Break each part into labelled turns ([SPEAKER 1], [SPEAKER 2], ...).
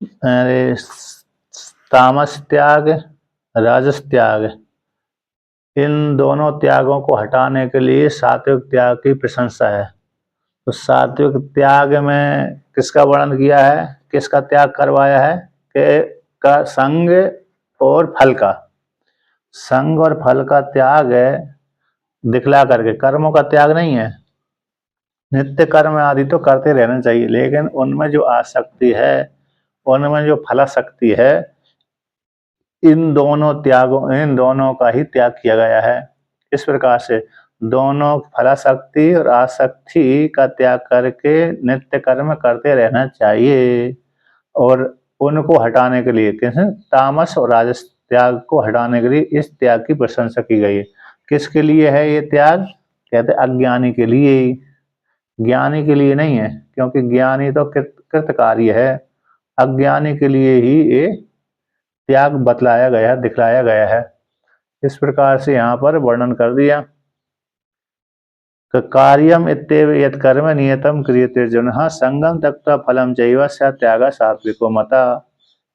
[SPEAKER 1] अरे तामस त्याग, राजस त्याग, इन दोनों त्यागों को हटाने के लिए सात्विक त्याग की प्रशंसा है। तो सात्विक त्याग में किसका वर्णन किया है, किसका त्याग करवाया है कि का संग और फल का, संग और फल का त्याग है दिखला करके, कर्मों का त्याग नहीं है। नित्य कर्म आदि तो करते रहना चाहिए, लेकिन उनमें जो आसक्ति है, उनमें जो फलासक्ति है, इन दोनों का ही त्याग किया गया है। इस प्रकार से दोनों फलासक्ति और आसक्ति का त्याग करके नित्य कर्म करते रहना चाहिए। और उनको हटाने के लिए तामस और राजस त्याग को हटाने के लिए इस त्याग की प्रशंसा की गई है। किसके लिए है ये त्याग? कहते अज्ञानी के लिए, ज्ञानी के लिए नहीं है, क्योंकि ज्ञानी तो कृतकार्य है। अज्ञानी के लिए ही ये त्याग बतलाया गया, दिखलाया गया है। इस प्रकार से यहाँ पर वर्णन कर दिया। कार्यम इत्येव यत् कर्म नियतम क्रियते अर्जुनः संगम त्यक्त्वा फलम चैव स त्यागः सात्विको मतः।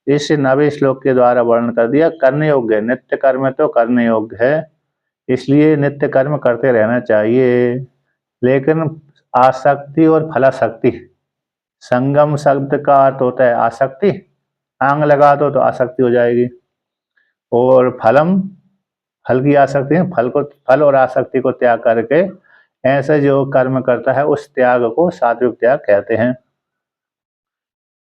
[SPEAKER 1] इस 9वें श्लोक के द्वारा वर्णन कर दिया। करने योग्य है, नित्य कर्म तो करने योग्य है, इसलिए नित्य कर्म करते रहना चाहिए। लेकिन आसक्ति और फलासक्ति, संगम शब्द का अर्थ होता है आसक्ति, आंग लगा दो तो आसक्ति हो जाएगी। और फलम, फल की आसक्ति है, फल और आसक्ति को त्याग करके ऐसे जो कर्म करता है उस त्याग को सात्विक त्याग कहते हैं।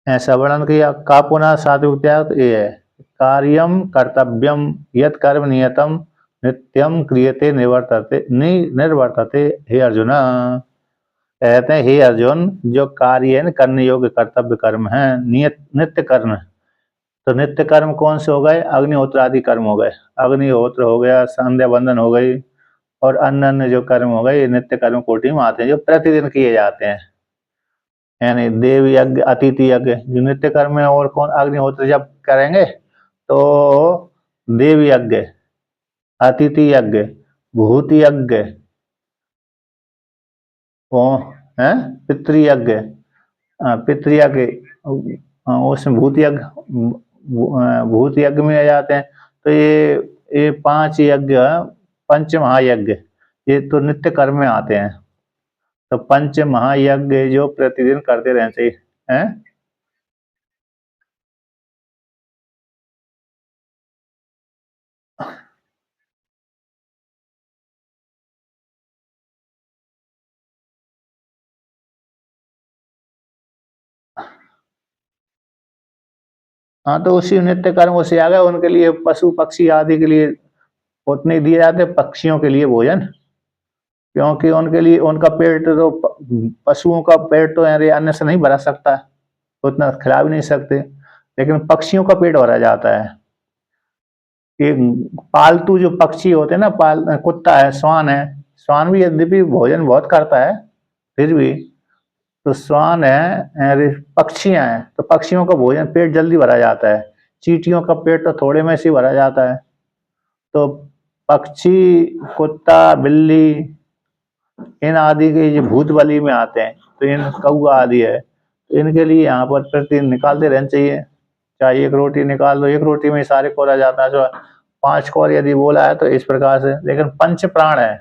[SPEAKER 1] ऐसा वर्णन किया। का पुनः सात्विक त्याग ये है, कार्यम कर्तव्यम यत् कर्म नियतम नित्यम क्रियते निर्वर्तते हे अर्जुन। कहते हैं हे अर्जुन, जो कार्य है करने योग्य कर्तव्य कर्म है, नित्य कर्म, तो नित्य कर्म कौन से हो गए? अग्निहोत्र आदि कर्म हो गए। अग्निहोत्र हो गया, संध्या बंदन हो गई, और अन्य अन्य जो कर्म हो गए ये नित्य कर्म कोटि में आते हैं, जो प्रतिदिन किए जाते हैं। यानी देव यज्ञ, अतिथि यज्ञ, जो नित्य कर्म है। और कौन? अग्निहोत्र जब करेंगे तो देव यज्ञ, अतिथि यज्ञ, भूति यज्ञ, है पितृयज्ञ, पितृयज्ञ, उसमें भूत यज्ञ में आ जाते हैं। तो ये 5 यज्ञ, पंच महायज्ञ, ये तो नित्य कर्म में आते हैं। तो पंच महायज्ञ जो प्रतिदिन करते रहना चाहिए हैं। हाँ, तो उसी नित्य कर्म उसे आ गए। उनके लिए पशु पक्षी आदि के लिए उतने दिए जाते, पक्षियों के लिए भोजन, क्योंकि उनके लिए उनका पेट तो पशुओं का पेट तो अन्न से नहीं भरा सकता, उतना खिला भी नहीं सकते, लेकिन पक्षियों का पेट भरा जाता है। ये पालतू जो पक्षी होते हैं ना, कुत्ता है, श्वान भी यद्यपि भोजन बहुत करता है, फिर भी तो श्वान है, पक्षियां हैं, तो पक्षियों का भोजन पेट जल्दी भरा जाता है। चींटियों का पेट तो थोड़े में से ही भरा जाता है। तो पक्षी, कुत्ता, बिल्ली, इन आदि के जो भूत बलि में आते हैं, तो इन कौआ आदि है, तो इनके लिए यहाँ पर प्रतिदिन निकालते रहना चाहिए। चाहे एक रोटी निकाल दो, एक रोटी में सारे कोरा जाता है। जो 5 कौर यदि बोला है तो इस प्रकार से। लेकिन पंच प्राण है,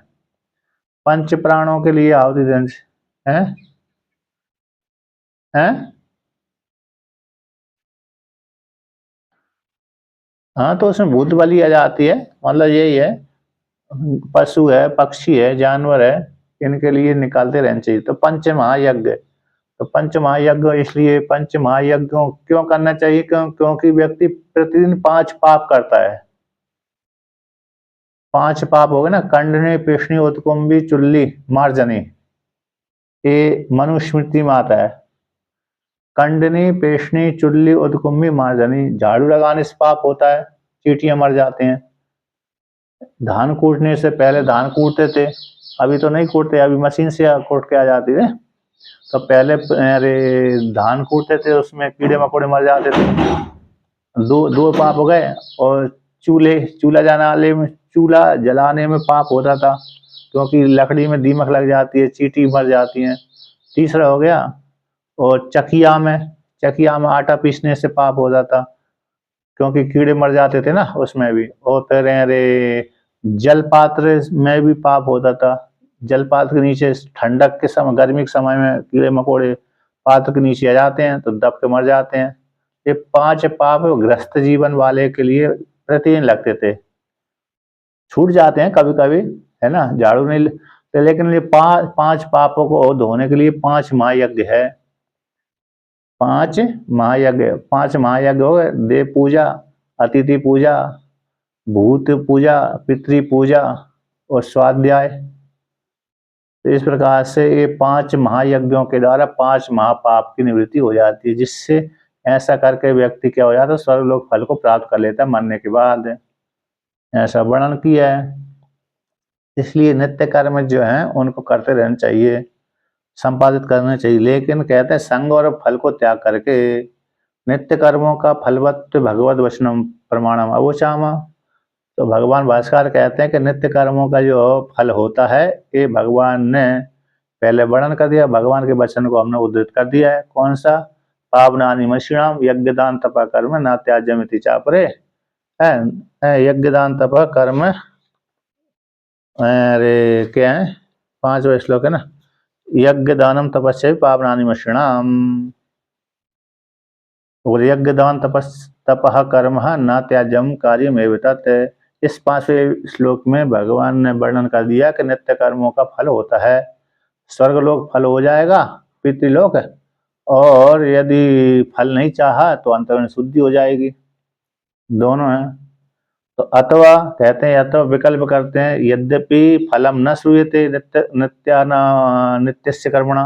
[SPEAKER 1] पंच प्राणों के लिए आहुति देना है, हैं? हाँ, तो उसमें भूत बलि आ जाती है, मतलब यही है। पशु है, पक्षी है, जानवर है, इनके लिए निकालते रहना चाहिए। तो पंच महायज्ञ, तो पंच महायज्ञ इसलिए पंच महायज्ञ क्यों करना चाहिए? क्योंकि व्यक्ति प्रतिदिन 5 पाप करता है। 5 पाप हो गए ना, कंडनी, पेशनी, उत्कुंभी, चुल्ली, मार्जनी, ये मनुस्मृति में आता है। कंडनी, पेशनी, चुल्ली, उदकुम्भी, मार्जनी, झाड़ू लगाने से पाप होता है, चींटियां मर जाते हैं। धान कूटने से पहले धान कूटते थे, अभी तो नहीं कूटते, अभी मशीन से कूट के आ जाती है। तो पहले धान कूटते थे, उसमें कीड़े मकोड़े मर जाते थे। दो दो पाप हो गए। और चूल्हा जलाने में पाप होता था, क्योंकि लकड़ी में दीमक लग जाती है, चींटी मर जाती है, तीसरा हो गया। और चकिया में आटा पीसने से पाप हो जाता, क्योंकि कीड़े मर जाते थे ना उसमें भी। और फिर अरे जल पात्र में भी पाप होता था। जल पात्र के नीचे ठंडक के समय, गर्मी के समय में कीड़े मकोड़े पात्र के नीचे आ जाते हैं तो दब के मर जाते हैं। ये 5 पाप गृहस्थ जीवन वाले के लिए प्रतिदिन लगते थे। छूट जाते हैं कभी कभी, है ना, झाड़ू नहीं तो, लेकिन ये 5 पापों को धोने के लिए 5 महायज्ञ है। 5 महायज्ञ, 5 महायज्ञ हो गए: देव पूजा, अतिथि पूजा, भूत पूजा, पितृ पूजा और स्वाध्याय। तो इस प्रकार से ये 5 महायज्ञों के द्वारा 5 महापाप की निवृत्ति हो जाती है, जिससे ऐसा करके व्यक्ति क्या हो जाता है, स्वर्गलोक फल को प्राप्त कर लेता है मरने के बाद। ऐसा वर्णन किया है। इसलिए नित्य कर्म जो है उनको करते रहना चाहिए, संपादित करना चाहिए। लेकिन कहते हैं संग और फल को त्याग करके नित्य कर्मों का फलवत् भगवत वचनम प्रमाणम अवोचामा। तो भगवान भास्कर कहते हैं कि नित्य कर्मों का जो फल होता है ये भगवान ने पहले वर्णन कर दिया, भगवान के वचन को हमने उद्धृत कर दिया है। कौन सा? पावनानि मशीणाम यज्ञ दान तप कर्म न त्याज्यमिति चापरे। यज्ञ दान तप कर्म, अरे क्या है, 5वां श्लोक है ना, यज्ञ दानम तपस्या पावनानि मशीणाम। और यज्ञ दान तपः कर्म न त्याज्यम कार्यमेव तत्। इस 5वें श्लोक में भगवान ने वर्णन कर दिया कि नित्य कर्मों का फल होता है स्वर्गलोक फल हो जाएगा, पितृलोक, और यदि फल नहीं चाहा तो अंतःकरण शुद्धि हो जाएगी। दोनों है। तो अथवा कहते हैं, अथवा विकल्प करते हैं, यद्यपि फलम न श्रूयते नित्यस्य कर्मणा।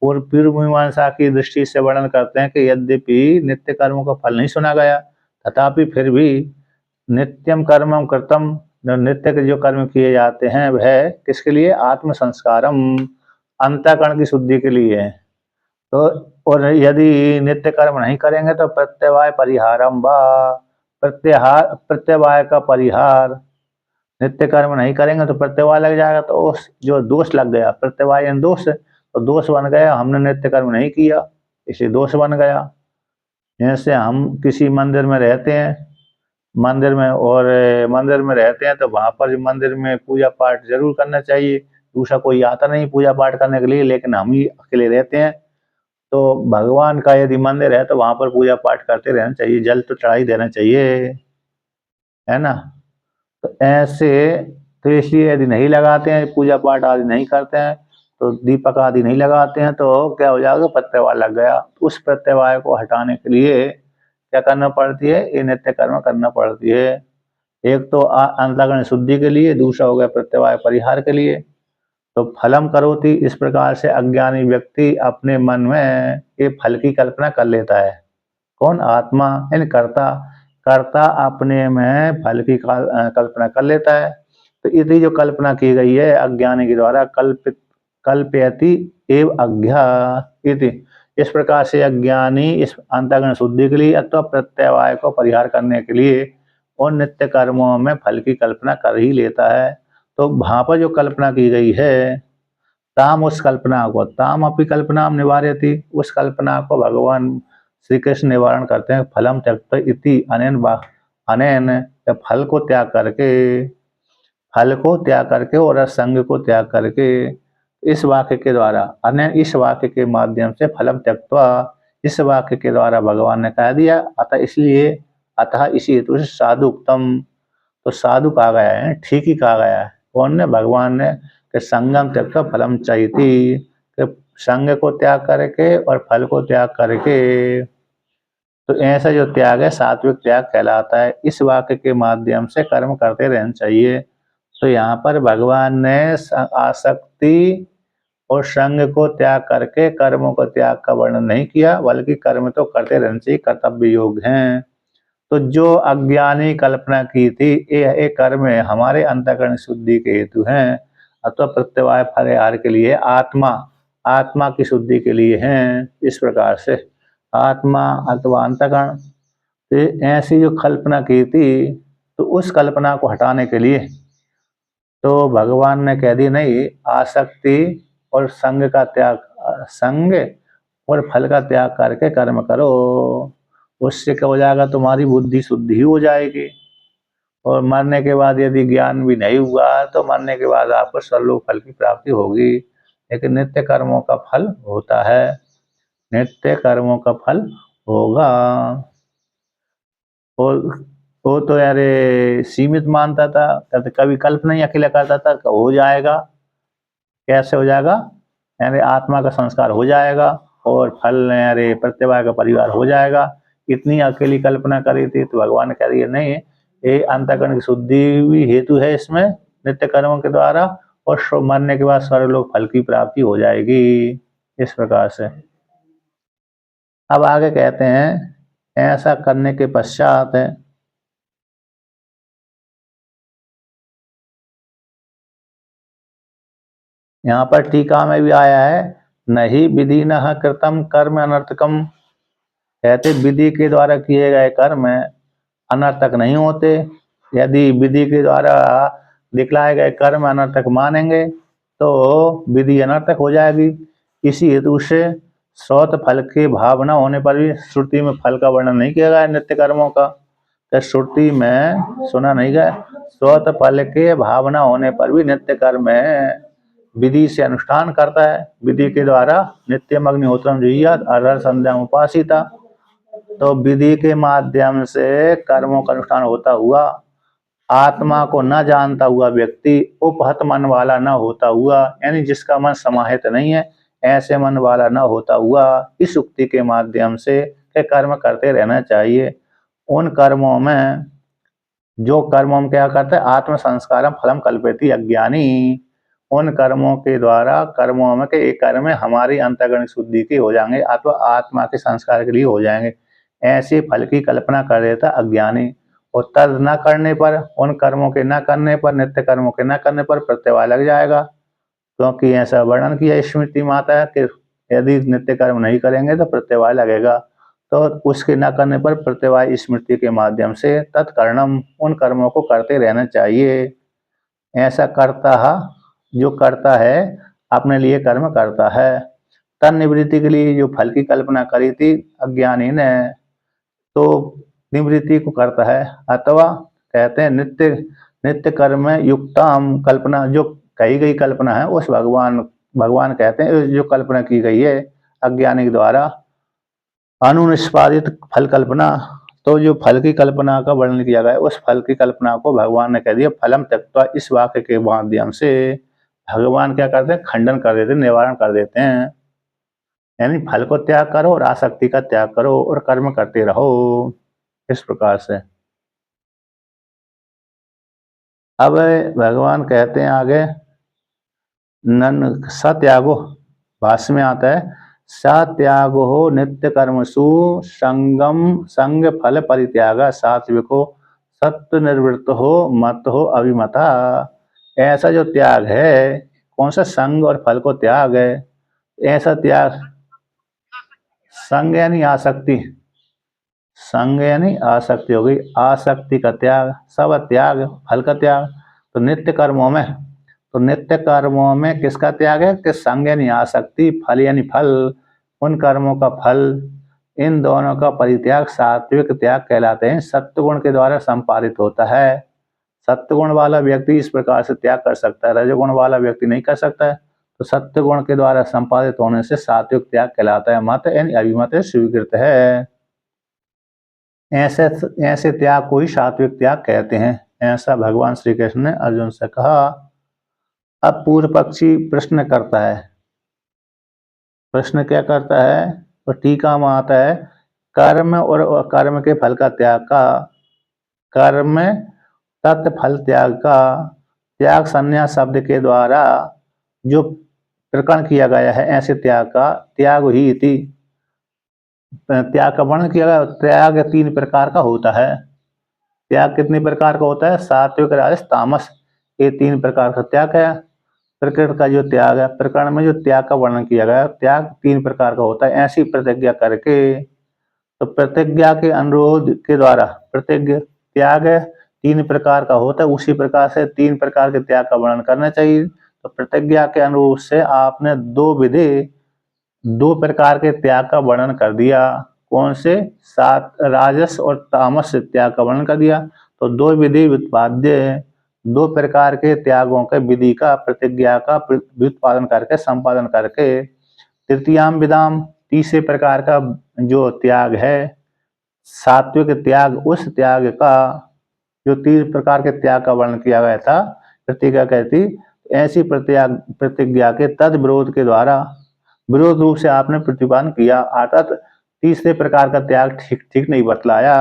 [SPEAKER 1] और पूर्व मीमांसा की दृष्टि से वर्णन करते हैं कि यद्यपि नित्य कर्मों का फल नहीं सुना गया, तथापि फिर भी नित्यम कर्मम कृतम, नित्य के जो कर्म किए जाते हैं वह किसके लिए? आत्म संस्कारम, अंतःकरण की शुद्धि के लिए। तो और यदि नित्य कर्म नहीं करेंगे तो प्रत्यवाय परिहारम व, प्रत्यवाय का परिहार, नित्य कर्म नहीं करेंगे तो प्रत्यवाय लग जाएगा। तो उस जो दोष लग गया, प्रत्यवाय दोष, तो दोष बन गया, हमने नित्य कर्म नहीं किया इसलिए दोष बन गया। जैसे हम किसी मंदिर में रहते हैं, मंदिर में रहते हैं तो वहां पर मंदिर में पूजा पाठ जरूर करना चाहिए, दूसरा कोई आता नहीं पूजा पाठ करने के लिए, लेकिन हम ही अकेले रहते हैं। तो भगवान का यदि मंदिर है तो वहां पर पूजा पाठ करते रहना चाहिए, जल तो चढ़ाई देना चाहिए, है ना। तो ऐसे, तो इसलिए यदि नहीं लगाते हैं, पूजा पाठ आदि नहीं करते हैं, तो दीपक आदि नहीं लगाते हैं, तो क्या हो जाएगा? प्रत्यवाय लग गया। उस प्रत्यवाय को हटाने के लिए क्या करना पड़ती है? ये नित्य कर्म करना पड़ती है। एक तो अंतःकरण शुद्धि के लिए, दूसरा हो गया प्रत्यवाय परिहार के लिए। तो फलम करोति, इस प्रकार से अज्ञानी व्यक्ति अपने मन में ये फल की कल्पना कर लेता है। कौन? आत्मा, यानी कर्ता। कर्ता अपने में फल की कल्पना कर लेता है। तो इतनी जो कल्पना की गई है अज्ञानी के द्वारा, कल्पयति एव अज्ञा इति। इस प्रकार से अज्ञानी इस अंतःकरण शुद्धि के लिए अथवा प्रत्यवाय को परिहार करने के लिए और नित्य कर्मों में फल की कल्पना कर ही लेता है। तो वहां पर जो कल्पना की गई है, ताम, उस कल्पना को, ताम अपनी कल्पना निवारयति, उस कल्पना को भगवान श्री कृष्ण निवारण करते हैं। फलम त्यक्त इति अनेन अनेन, फल को त्याग करके, फल को त्याग करके और संग को त्याग करके, इस वाक्य के द्वारा, अनेन इस वाक्य के माध्यम से, फलम त्यक्त्वा, इस वाक्य के द्वारा भगवान ने कह दिया, अतः इसलिए, अतः इसी हेतु से साधु उत्तम, तो साधु कहा गया है, ठीक ही कहा गया है। कौन ने? भगवान ने, कि संगम त्यक्त्वा फलम चयति, कि संग को त्याग करके और फल को त्याग करके। तो ऐसा जो त्याग है सात्विक त्याग कहलाता है। इस वाक्य के माध्यम से कर्म करते रहना चाहिए। तो यहाँ पर भगवान ने आसक्ति और संग को त्याग करके कर्मों को त्याग का वर्णन नहीं किया, बल्कि कर्म तो करते रहना चाहिए, कर्तव्य योग हैं। तो जो अज्ञानी कल्पना की थी ये कर्म हमारे अंतःकरण शुद्धि के हेतु हैं, अथवा प्रत्यवाय परिहार के लिए, आत्मा की शुद्धि के लिए हैं। इस प्रकार से आत्मा अथवा अंतःकरण, तो ऐसी जो कल्पना की थी, तो उस कल्पना को हटाने के लिए तो भगवान ने कह दी नहीं, आसक्ति और संग का त्याग, संग और फल का त्याग करके कर्म करो। उससे क्या हो जाएगा, तुम्हारी बुद्धि शुद्धि ही हो जाएगी। और मरने के बाद यदि ज्ञान भी नहीं हुआ तो मरने के बाद आपको सर्वलोक फल की प्राप्ति होगी। लेकिन नित्य कर्मों का फल होता है, नित्य कर्मों का फल होगा। और वो तो यार सीमित मानता था, कहते कभी कल्पना ही अकेला करता था हो जाएगा। कैसे हो जाएगा, यानी आत्मा का संस्कार हो जाएगा और फल यानी प्रत्यवाय का परिवार हो जाएगा। इतनी अकेली कल्पना करी थी तो भगवान ने कह दिया नहीं, ये अंतःकरण की शुद्धि भी हेतु है इसमें नित्य कर्मों के द्वारा, और मरने के बाद स्वर्गलोक फल की प्राप्ति हो जाएगी। इस प्रकार से अब आगे कहते हैं, ऐसा करने के पश्चात यहाँ पर टीका में भी आया है, नहीं विधि न कृतम कर्म अनर्थकम। कहते विधि के द्वारा किए गए कर्म अनर्थक नहीं होते। यदि विधि के द्वारा दिखलाए गए कर्म अनर्थक मानेंगे तो विधि अनर्थक हो जाएगी। इसी हेतु से स्रोत फल के भाव न होने पर भी श्रुति में फल का वर्णन नहीं किया गया नित्य कर्मों का। तो श्रुति में सुना नहीं गया, स्रोत फल के भाव न होने पर भी नित्य कर्म विधि से अनुष्ठान करता है। विधि के द्वारा नित्यम अग्निहोत्रम जुहियात अर्हर संध्याम उपासिता। तो विधि के माध्यम से कर्मों का अनुष्ठान होता हुआ आत्मा को न जानता हुआ व्यक्ति उपहत मन वाला न होता हुआ, यानी जिसका मन समाहित नहीं है, ऐसे मन वाला न होता हुआ इस उक्ति के माध्यम से कर्म करते रहना चाहिए। उन कर्मों में जो कर्मों में क्या करते हैं, आत्म संस्कारम फलम कल्पयति अज्ञानी। उन कर्मों के द्वारा कर्मों में के एक कर्म में हमारी अंतःकरण शुद्धि की हो जाएंगे अथवा आत्मा के संस्कार के लिए हो जाएंगे, ऐसे फल की कल्पना कर देता अज्ञानी। और तद न करने पर, उन कर्मों के न करने पर, नित्य कर्मों के न करने पर प्रत्यवाय लग जाएगा। क्योंकि ऐसा वर्णन किया स्मृति माता कि यदि नित्य कर्म नहीं करेंगे तो प्रत्यवाय लगेगा। तो उसके न करने पर प्रत्यवाय स्मृति के माध्यम से तत्कर्णम, उन कर्मों को करते रहना चाहिए। ऐसा करता जो करता है अपने लिए कर्म करता है। तन निवृत्ति के लिए जो फल की कल्पना करी थी अज्ञानी ने, तो निवृत्ति को करता है। अथवा कहते हैं नित्य नित्य कर्म में युक्ताम कल्पना, जो कही गई कल्पना है उस भगवान कहते हैं जो कल्पना की गई है अज्ञानी के द्वारा अनुनिष्पादित फल कल्पना। तो जो फल की कल्पना का वर्णन किया गया है उस फल की कल्पना को भगवान ने कह दिया फलम त्यक्त्वा। इस वाक्य के माध्यम से भगवान क्या करते हैं, खंडन कर देते, निवारण कर देते हैं। यानी फल को त्याग करो और आसक्ति का त्याग करो और कर्म करते रहो। इस प्रकार से अब भगवान कहते हैं आगे, नन सत्यागो, भाष्य में आता है, सत्यागो नित्य कर्मसु संगम संग फल परित्याग सात्विको सत्व निवृत्त हो मत हो अभिमता। ऐसा जो त्याग है, कौन सा, संग और फल को त्याग है। ऐसा त्याग, संग यानी आसक्ति, संग यानी आसक्ति हो गई, आसक्ति का त्याग, सब त्याग, फल का त्याग। तो नित्य कर्मों में, तो नित्य कर्मों में किसका त्याग है कि संग यानी आसक्ति, फल यानी फल, उन कर्मों का फल, इन दोनों का परित्याग सात्विक त्याग कहलाते हैं। सत्वगुण के द्वारा संपादित होता है। सत्वगुण वाला व्यक्ति इस प्रकार से त्याग कर सकता है, रजोगुण वाला व्यक्ति नहीं कर सकता है। तो सत्वगुण के द्वारा संपादित होने से सात्विक त्याग कहलाता है। मत यानी अभिमत स्वीकृत है। ऐसे ऐसे त्याग को ही सात्विक त्याग कहते हैं। ऐसा भगवान श्री कृष्ण ने अर्जुन से कहा। अब पूर्व पक्षी प्रश्न करता है, प्रश्न क्या करता है, तो टीका में आता है, कर्म और अकर्म के फल का त्याग का, कर्म तत्फल त्याग का त्याग संन्यास शब्द के द्वारा जो प्रकरण किया गया है, ऐसे त्याग का त्याग ही थी। त्याग का वर्णन किया गया। त्याग 3 प्रकार का होता है। त्याग कितने प्रकार का होता है, सात्विक राजस तामस, ये 3 प्रकार का त्याग है। प्रकृति का जो त्याग है, प्रकरण में जो त्याग का वर्णन किया गया, त्याग 3 प्रकार का होता है। ऐसी प्रतिज्ञा करके, तो प्रतिज्ञा के अनुरोध के द्वारा प्रतिज्ञा त्याग 3 प्रकार का होता है। उसी प्रकार से 3 प्रकार के त्याग का वर्णन करना चाहिए। तो प्रतिज्ञा के अनुरोध से आपने 2 विधि दो प्रकार के त्याग का वर्णन कर दिया। कौन से? सात राजस और तामस त्याग का वर्णन कर दिया। तो दो विधि व्युत्पाद्य, दो प्रकार के त्यागों के विधि का प्रतिज्ञा का व्युत्पादन करके संपादन करके तृतीयाम विदाम, तीसरे प्रकार का जो त्याग है सात्विक त्याग, उस त्याग का जो तीन प्रकार के त्याग का वर्णन किया गया था प्रतिज्ञा कहती, ऐसी प्रतिज्ञा के तद विरोध के द्वारा विरोध रूप से आपने प्रतिपादन किया, अर्थात तीसरे प्रकार का त्याग ठीक ठीक नहीं बतलाया।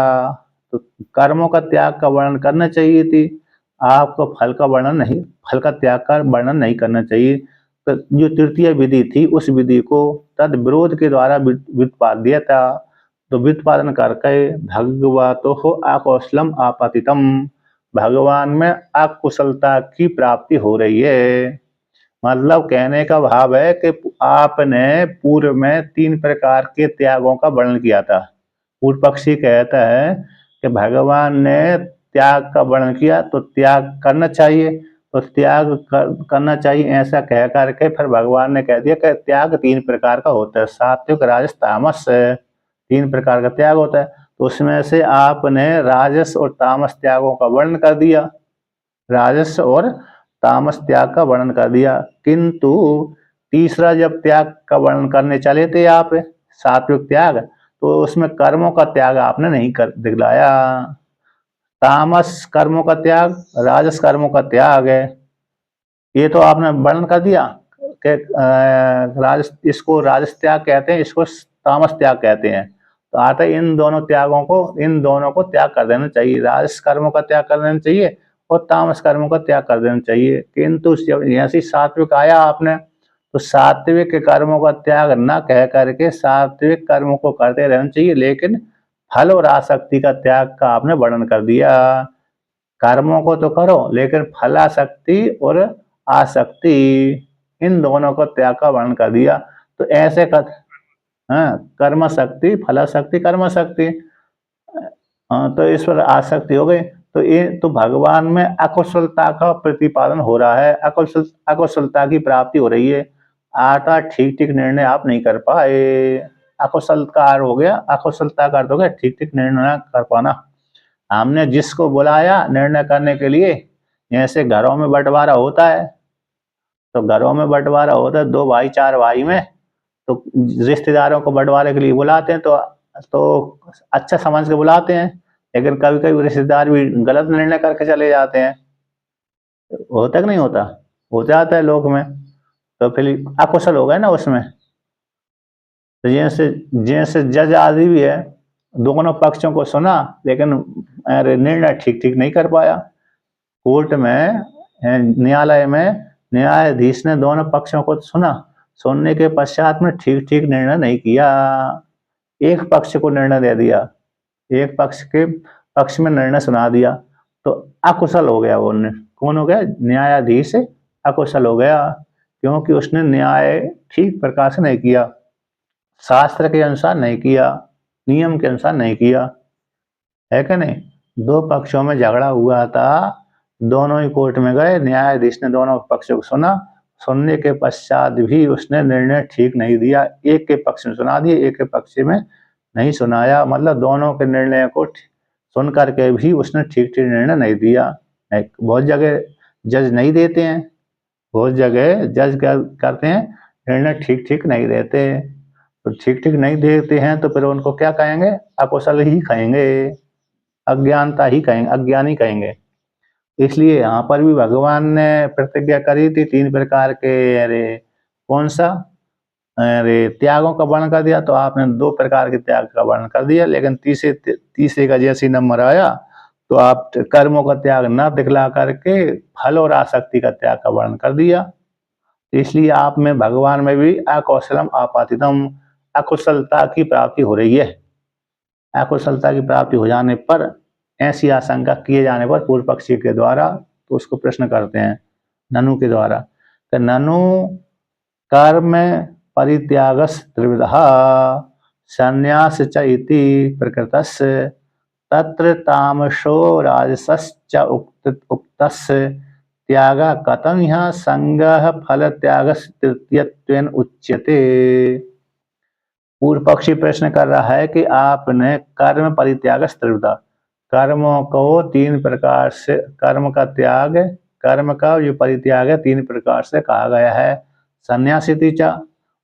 [SPEAKER 1] तो कर्मों का त्याग का वर्णन करना चाहिए थी, आपको फल का वर्णन नहीं, फल का त्याग का वर्णन नहीं करना चाहिए। तो जो तृतीय विधि थी उस विधि को तद विरोध के द्वारा व्युत्पाद्य था। तो व्युत्पादन करके भगवतो हो अकौशलम आपतितम, भगवान में अकुशलता की प्राप्ति हो रही है। मतलब कहने का भाव है कि आपने पूर्व में तीन प्रकार के त्यागों का वर्णन किया था। पूर्व पक्षी कहता है कि भगवान ने त्याग का वर्णन किया तो त्याग करना चाहिए, तो त्याग करना चाहिए ऐसा कह करके फिर भगवान ने कह दिया कि त्याग तीन प्रकार का होता है, सात्विक राजस तामस, तीन प्रकार का त्याग होता है। तो उसमें से आपने राजस और तामस त्यागों का वर्णन कर दिया, राजस और तामस त्याग का वर्णन कर दिया, किंतु तीसरा जब त्याग का वर्णन करने चले थे आप, सात्विक त्याग, तो उसमें कर्मों का त्याग आपने नहीं कर दिखलाया। तामस कर्मों का त्याग, राजस कर्मों का त्याग है, ये तो आपने वर्णन कर दिया कि राजस, इसको राजस त्याग कहते हैं, इसको तामस त्याग कहते हैं। तो आता इन दोनों त्यागों को, इन दोनों को त्याग कर देना चाहिए, राजस कर्मों का त्याग कर देना चाहिए और तामस कर्मों का त्याग कर देना चाहिए। किंतु जब ऐसी सात्विक आया आपने, तो सात्विक कर्मों का त्याग न कह करके सात्विक कर्मों को करते रहना चाहिए, लेकिन फल और आसक्ति का त्याग का आपने वर्णन कर दिया। कर्मों को तो करो लेकिन फलासक्ति और आसक्ति, इन दोनों को त्याग का वर्णन कर दिया। तो ऐसे कर, हाँ, कर्म शक्ति फलाशक्ति कर्म शक्ति, हाँ, तो इस पर आसक्ति हो गई। तो ये तो भगवान में अकुशलता का प्रतिपादन हो रहा है, अकुशलता की प्राप्ति हो रही है। आटा ठीक ठीक निर्णय आप नहीं कर पाए, अकुशल का अर्थ हो गया, अकुशलता का अर्थ हो गया ठीक ठीक निर्णय कर पाना। हमने जिसको बुलाया निर्णय करने के लिए, जैसे घरों में बंटवारा होता है, तो घरों में बंटवारा होता है दो भाई चार भाई में, तो रिश्तेदारों को बंटवारे के लिए बुलाते हैं, तो अच्छा समझ के बुलाते हैं, लेकिन कभी कभी रिश्तेदार भी गलत निर्णय करके चले जाते हैं। होता कि नहीं होता? हो जाता है लोग में, तो फिर अकुशल हो गए ना उसमें। तो जैसे जैसे जज आदि भी है, दोनों पक्षों को सुना लेकिन निर्णय ठीक ठीक नहीं कर पाया। कोर्ट में, न्यायालय में न्यायाधीश ने दोनों पक्षों को सुना, सुनने के पश्चात में ठीक ठीक निर्णय नहीं किया, एक पक्ष को निर्णय दे दिया, एक पक्ष के पक्ष में निर्णय सुना दिया, तो अकुशल हो गया वो। कौन हो गया? न्यायाधीश अकुशल हो गया, क्योंकि उसने न्याय ठीक प्रकार से नहीं किया, शास्त्र के अनुसार नहीं किया, नियम के अनुसार नहीं किया, है कि नहीं? दो पक्षों में झगड़ा हुआ था, दोनों ही कोर्ट में गए, न्यायाधीश ने दोनों पक्षों को सुना, सुनने के पश्चात भी उसने निर्णय ठीक नहीं दिया, एक के पक्ष में सुना दिया, एक के पक्ष में नहीं सुनाया, मतलब दोनों के निर्णय को सुन करके भी उसने ठीक ठीक निर्णय नहीं दिया। बहुत जगह जज नहीं देते हैं, बहुत जगह जज क्या करते हैं, निर्णय ठीक ठीक नहीं देते, तो ठीक ठीक नहीं देते हैं तो फिर उनको क्या कहेंगे? अकुशल ही कहेंगे, अज्ञानता ही कहेंगे, अज्ञानी कहेंगे। इसलिए यहाँ पर भी भगवान ने प्रतिज्ञा करी थी तीन प्रकार के, अरे कौन सा, अरे त्यागों का वर्णन कर दिया, तो आपने दो प्रकार के त्याग का वर्णन कर दिया, लेकिन तीसरे का जैसे नंबर आया तो आप कर्मों का त्याग न दिखला करके फल और आसक्ति का त्याग का वर्णन कर दिया। इसलिए आप में भगवान में भी अकौशलम आपातितम, अकुशलता की प्राप्ति हो रही है। अकुशलता की प्राप्ति हो जाने पर, ऐसी आशंका किए जाने पर पूर्व पक्षी के द्वारा, तो उसको प्रश्न करते हैं ननु के द्वारा, ननु कर्म परित्यागस त्रिविधा संन्यास च इति प्रकृतस्य तत्र तामसो राजसश्च उक्तस्य त्यागा कथं ह्यः संगः फल त्यागस्य तृतीयत्वेन उच्यते। पूर्व पक्षी प्रश्न कर रहा है कि आपने कर्म परित्याग त्रिविधा, कर्मों को तीन प्रकार से, कर्म का त्याग, कर्म का जो परित्याग है तीन प्रकार से कहा गया है। संन्यास इतिचा,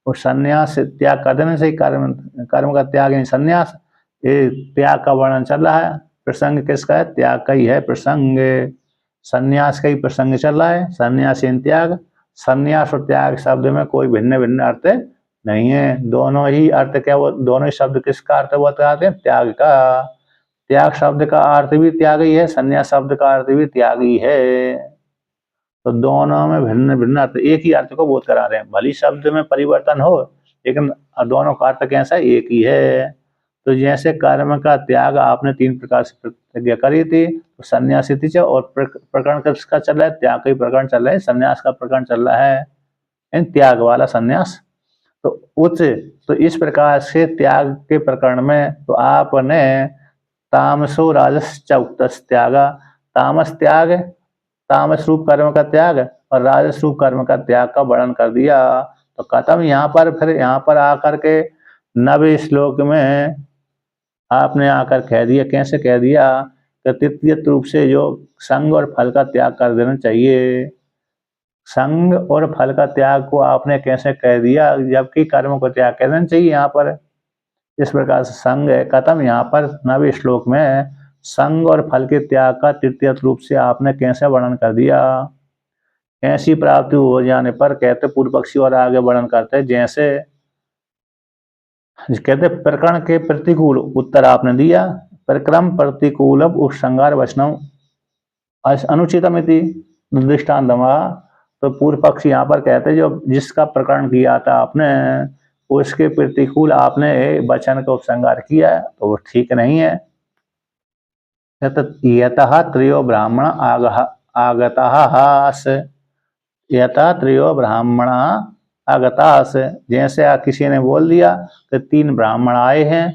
[SPEAKER 1] और संन्यास त्याग कर देने से कर्म, कर्म का त्याग यानी संन्यास, ये त्याग का वर्णन चल रहा है। प्रसंग किसका है? त्याग का ही है प्रसंग, संन्यास का ही प्रसंग चल रहा है। संन्यास यानी त्याग, संन्यास और त्याग शब्द में कोई भिन्न भिन्न अर्थ नहीं है, दोनों ही अर्थ क्या, वो दोनों ही शब्द किसका अर्थ बताते हैं? त्याग का। त्याग शब्द का अर्थ भी त्याग ही है, संन्यास शब्द का अर्थ भी त्याग ही है, तो दोनों में भिन्न भिन्न अर्थ, एक ही अर्थ को बोध करा रहे हैं। भली शब्द में परिवर्तन हो लेकिन दोनों का अर्थ कैसा? एक ही है। तो जैसे कर्म का त्याग आपने तीन प्रकार से प्रतिज्ञा करी थी, तो संन्यास थी, और प्रकरण किसका चल रहा है? त्याग का ही प्रकरण चल रहा है, संन्यास का प्रकरण चल रहा है, त्याग वाला संन्यास। तो उच्च, तो इस प्रकार से त्याग के प्रकरण में तो आपने तामसो राजस च उक्तस् त्यागा, तामस त्याग, तामस रूप कर्म का त्याग और राजस रूप कर्म का त्याग का वर्णन कर दिया। तो कथम, यहाँ पर फिर यहाँ पर आकर के नवे श्लोक में आपने आकर कह दिया, कैसे कह दिया कि तृतीय रूप से जो संग और फल का त्याग कर देना चाहिए। संग और फल का त्याग को आपने कैसे कह दिया, जबकि कर्म को त्याग कर देना चाहिए यहाँ पर। इस प्रकार से संग है खत्म, यहाँ पर नवे श्लोक में संग और फल के त्याग का तृतीय रूप से आपने कैसे वर्णन कर दिया। ऐसी प्राप्ति हो जाने पर कहते पूर्व पक्षी और आगे वर्णन करते जैसे कहते प्रकरण के प्रतिकूल उत्तर आपने दिया, प्रक्रम प्रतिकूल उपसंगार वचनम अनुचितम इति दृष्टान्तमा। तो पूर्व पक्षी यहाँ पर कहते जो जिसका प्रकरण किया था आपने, उसके प्रतिकूल आपने वचन का उपसंगार किया है, तो वो ठीक नहीं है। यतः त्रयो ब्राह्मण आगताः, यथा त्रयो ब्राह्मण आगतास, जैसे किसी ने बोल दिया कि तीन ब्राह्मण आए हैं।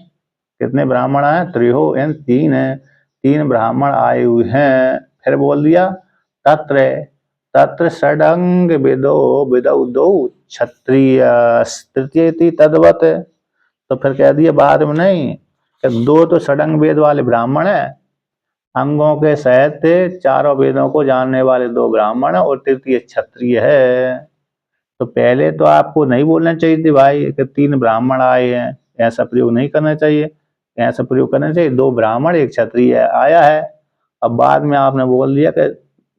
[SPEAKER 1] कितने ब्राह्मण हैं? त्रयो यानी तीन है, तीन ब्राह्मण आए हुए हैं। फिर बोल दिया तत्र, तत्र षडंग विदो विदौ दो क्षत्रिय तृतीय तद्वत, तो फिर कह दिया बाद में नहीं कि दो तो षडंग वेद वाले ब्राह्मण है, अंगों के सहित चारों वेदों को जानने वाले दो ब्राह्मण और तृतीय क्षत्रिय है। तो पहले तो आपको नहीं बोलना चाहिए थी भाई कि तीन ब्राह्मण आए हैं, ऐसा प्रयोग नहीं करना चाहिए। ऐसा प्रयोग करना चाहिए दो ब्राह्मण एक क्षत्रिय आया है। अब बाद में आपने बोल दिया कि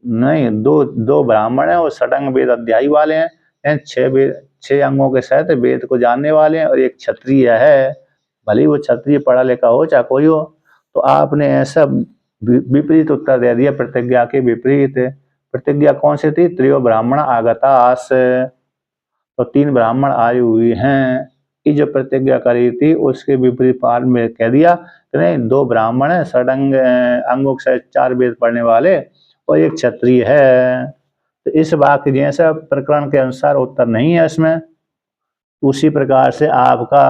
[SPEAKER 1] नहीं, दो दो ब्राह्मण है और षडंग वेद अध्यायी वाले हैं, छह अंगों के सहित वेद को जानने वाले हैं, और एक क्षत्रिय है, भले वो क्षत्रिय पढ़ा लिखा हो चाहे कोई हो। तो आपने ऐसा विपरीत उत्तर दे दिया, प्रतिज्ञा के विपरीत। प्रतिज्ञा कौन सी थी? त्रयो ब्राह्मण आगतास, तो तीन ब्राह्मण आए हुए हैं। ये जो प्रतिज्ञा करी थी उसके विपरीत पाल में कह दिया कि नहीं, दो ब्राह्मण है षडंग अंगों से चार वेद पढ़ने वाले और एक क्षत्रिय है। तो इस वाक्य जैसा प्रकरण के अनुसार उत्तर नहीं है इसमें, उसी प्रकार से आपका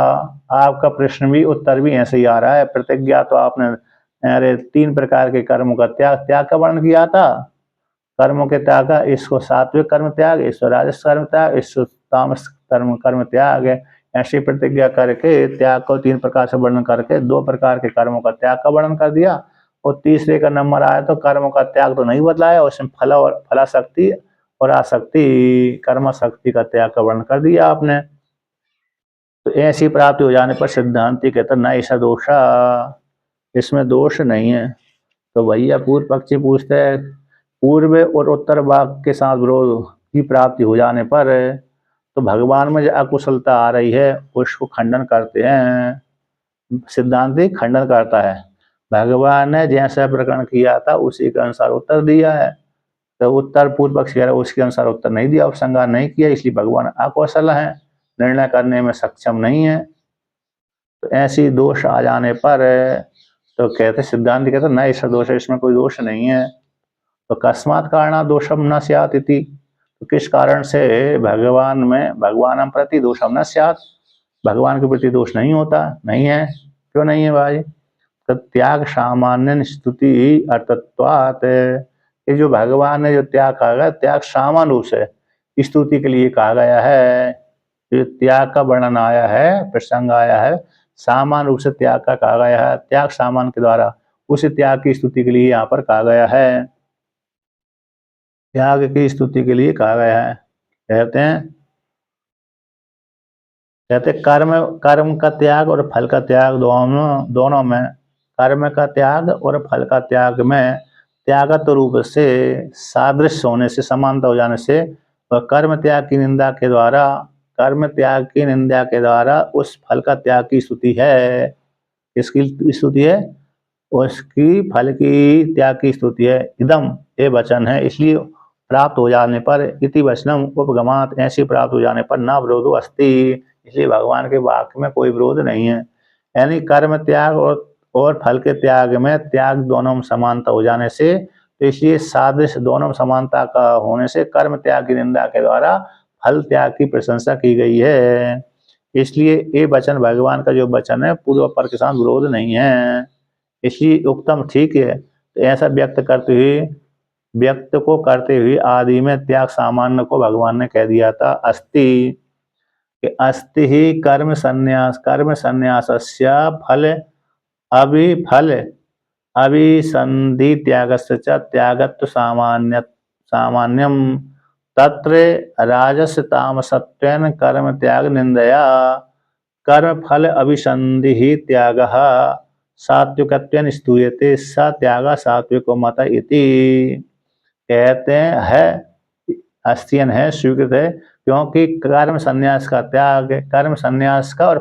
[SPEAKER 1] आपका प्रश्न भी उत्तर भी ऐसे ही आ रहा है। प्रतिज्ञा तो आपने अरे तीन प्रकार के कर्मों का त्याग, त्याग का वर्णन किया था, कर्मों के त्याग का, इसको सात्विक कर्म त्याग, इसको राजस कर्म त्याग, इसको तामस कर्म त्याग है। ऐसी प्रतिज्ञा करके त्याग को तीन प्रकार से वर्णन करके दो प्रकार के कर्मों का त्याग का वर्णन कर दिया, और तीसरे का नंबर आया तो कर्मों का त्याग तो नहीं बतलाया, उसमें फल और फलाशक्ति और आसक्ति कर्म शक्ति का त्याग का वर्णन कर दिया आपने। तो ऐसी प्राप्ति हो जाने पर सिद्धांति कहता न ऐसा दोषा, इसमें दोष नहीं है। तो भैया पूर्व पक्षी पूछते हैं पूर्व और उत्तर वाक्य के साथ विरोध की प्राप्ति हो जाने पर तो भगवान में जो अकुशलता आ रही है उसको खंडन करते हैं, सिद्धांति खंडन करता है। भगवान ने जैसा प्रकरण किया था उसी के अनुसार उत्तर दिया है, तो उत्तर पूर्व पक्ष कह रहा है उसके अनुसार उत्तर नहीं दिया, उपसंहार नहीं किया, इसलिए भगवान अकुशल है, निर्णय करने में सक्षम नहीं है। तो ऐसी दोष आ जाने पर तो कहते सिद्धांत कहते न ऐसा दोष है, इसमें कोई दोष नहीं है। तो कस्मात् कारणात् दोषम न स्यात् इति, तो किस कारण से भगवान में भगवान प्रति दोषम न स्यात्, भगवान के प्रति दोष नहीं होता, नहीं है। क्यों नहीं है भाई? तो त्याग सामान्य स्तुति अर्थत्वात्, ये जो भगवान ने जो त्याग कहा गया त्याग सामान्य रूप से स्तुति के लिए कहा गया है। ये त्याग का वर्णन आया है, प्रसंग आया है, सामान्य रूप से त्याग का कहा गया है। त्याग सामान्य के द्वारा उस त्याग की स्तुति के लिए यहाँ पर कहा गया है। त्याग की स्तुति के लिए कहा गया है। कहते कर्म कर्म का त्याग और फल का त्याग दोनों में, कर्म का त्याग और फल का त्याग में त्यागत रूप से सादृश्य होने से, समानता हो जाने से, और कर्म त्याग की निंदा के द्वारा, कर्म त्याग की निंदा के द्वारा उस फल का त्याग की स्तुति है। इसकी स्तुति है, उसकी फल की त्याग की स्तुति है। इदम ये वचन है, इसलिए प्राप्त हो जाने पर, इति वचनम उपगमात, ऐसी प्राप्त हो जाने पर न विरोधो अस्ति, इसलिए भगवान के वाक्य में कोई विरोध नहीं है। यानी कर्म त्याग और फल के त्याग में, त्याग दोनों में समानता हो जाने से, तो इसलिए सादृश्य दोनों में समानता का होने से कर्म त्याग की निंदा के द्वारा फल त्याग की प्रशंसा की गई है। इसलिए ये वचन, भगवान का जो वचन है, पूर्व पर के साथ विरोध नहीं है, इसलिए उत्तम ठीक है। तो ऐसा व्यक्त को करते हुए आदि में त्याग सामान्य को भगवान ने कह दिया था अस्ति, कि अस्ति ही कर्म संन्यासस्य फल अभिसंधि त्यागस्य च त्यागत्व सामान्यम तत्र राजस तामसत्वेन कर्म त्याग निंदया कर्म फल अभिसंधि ही त्यागः सात्विकत्वेन स्तूयते स त्याग सात्विको मत इति। कहते हैं अस्तियन है, स्वीकृत है, क्योंकि कर्म संन्यास का त्याग, कर्म संन्यास का और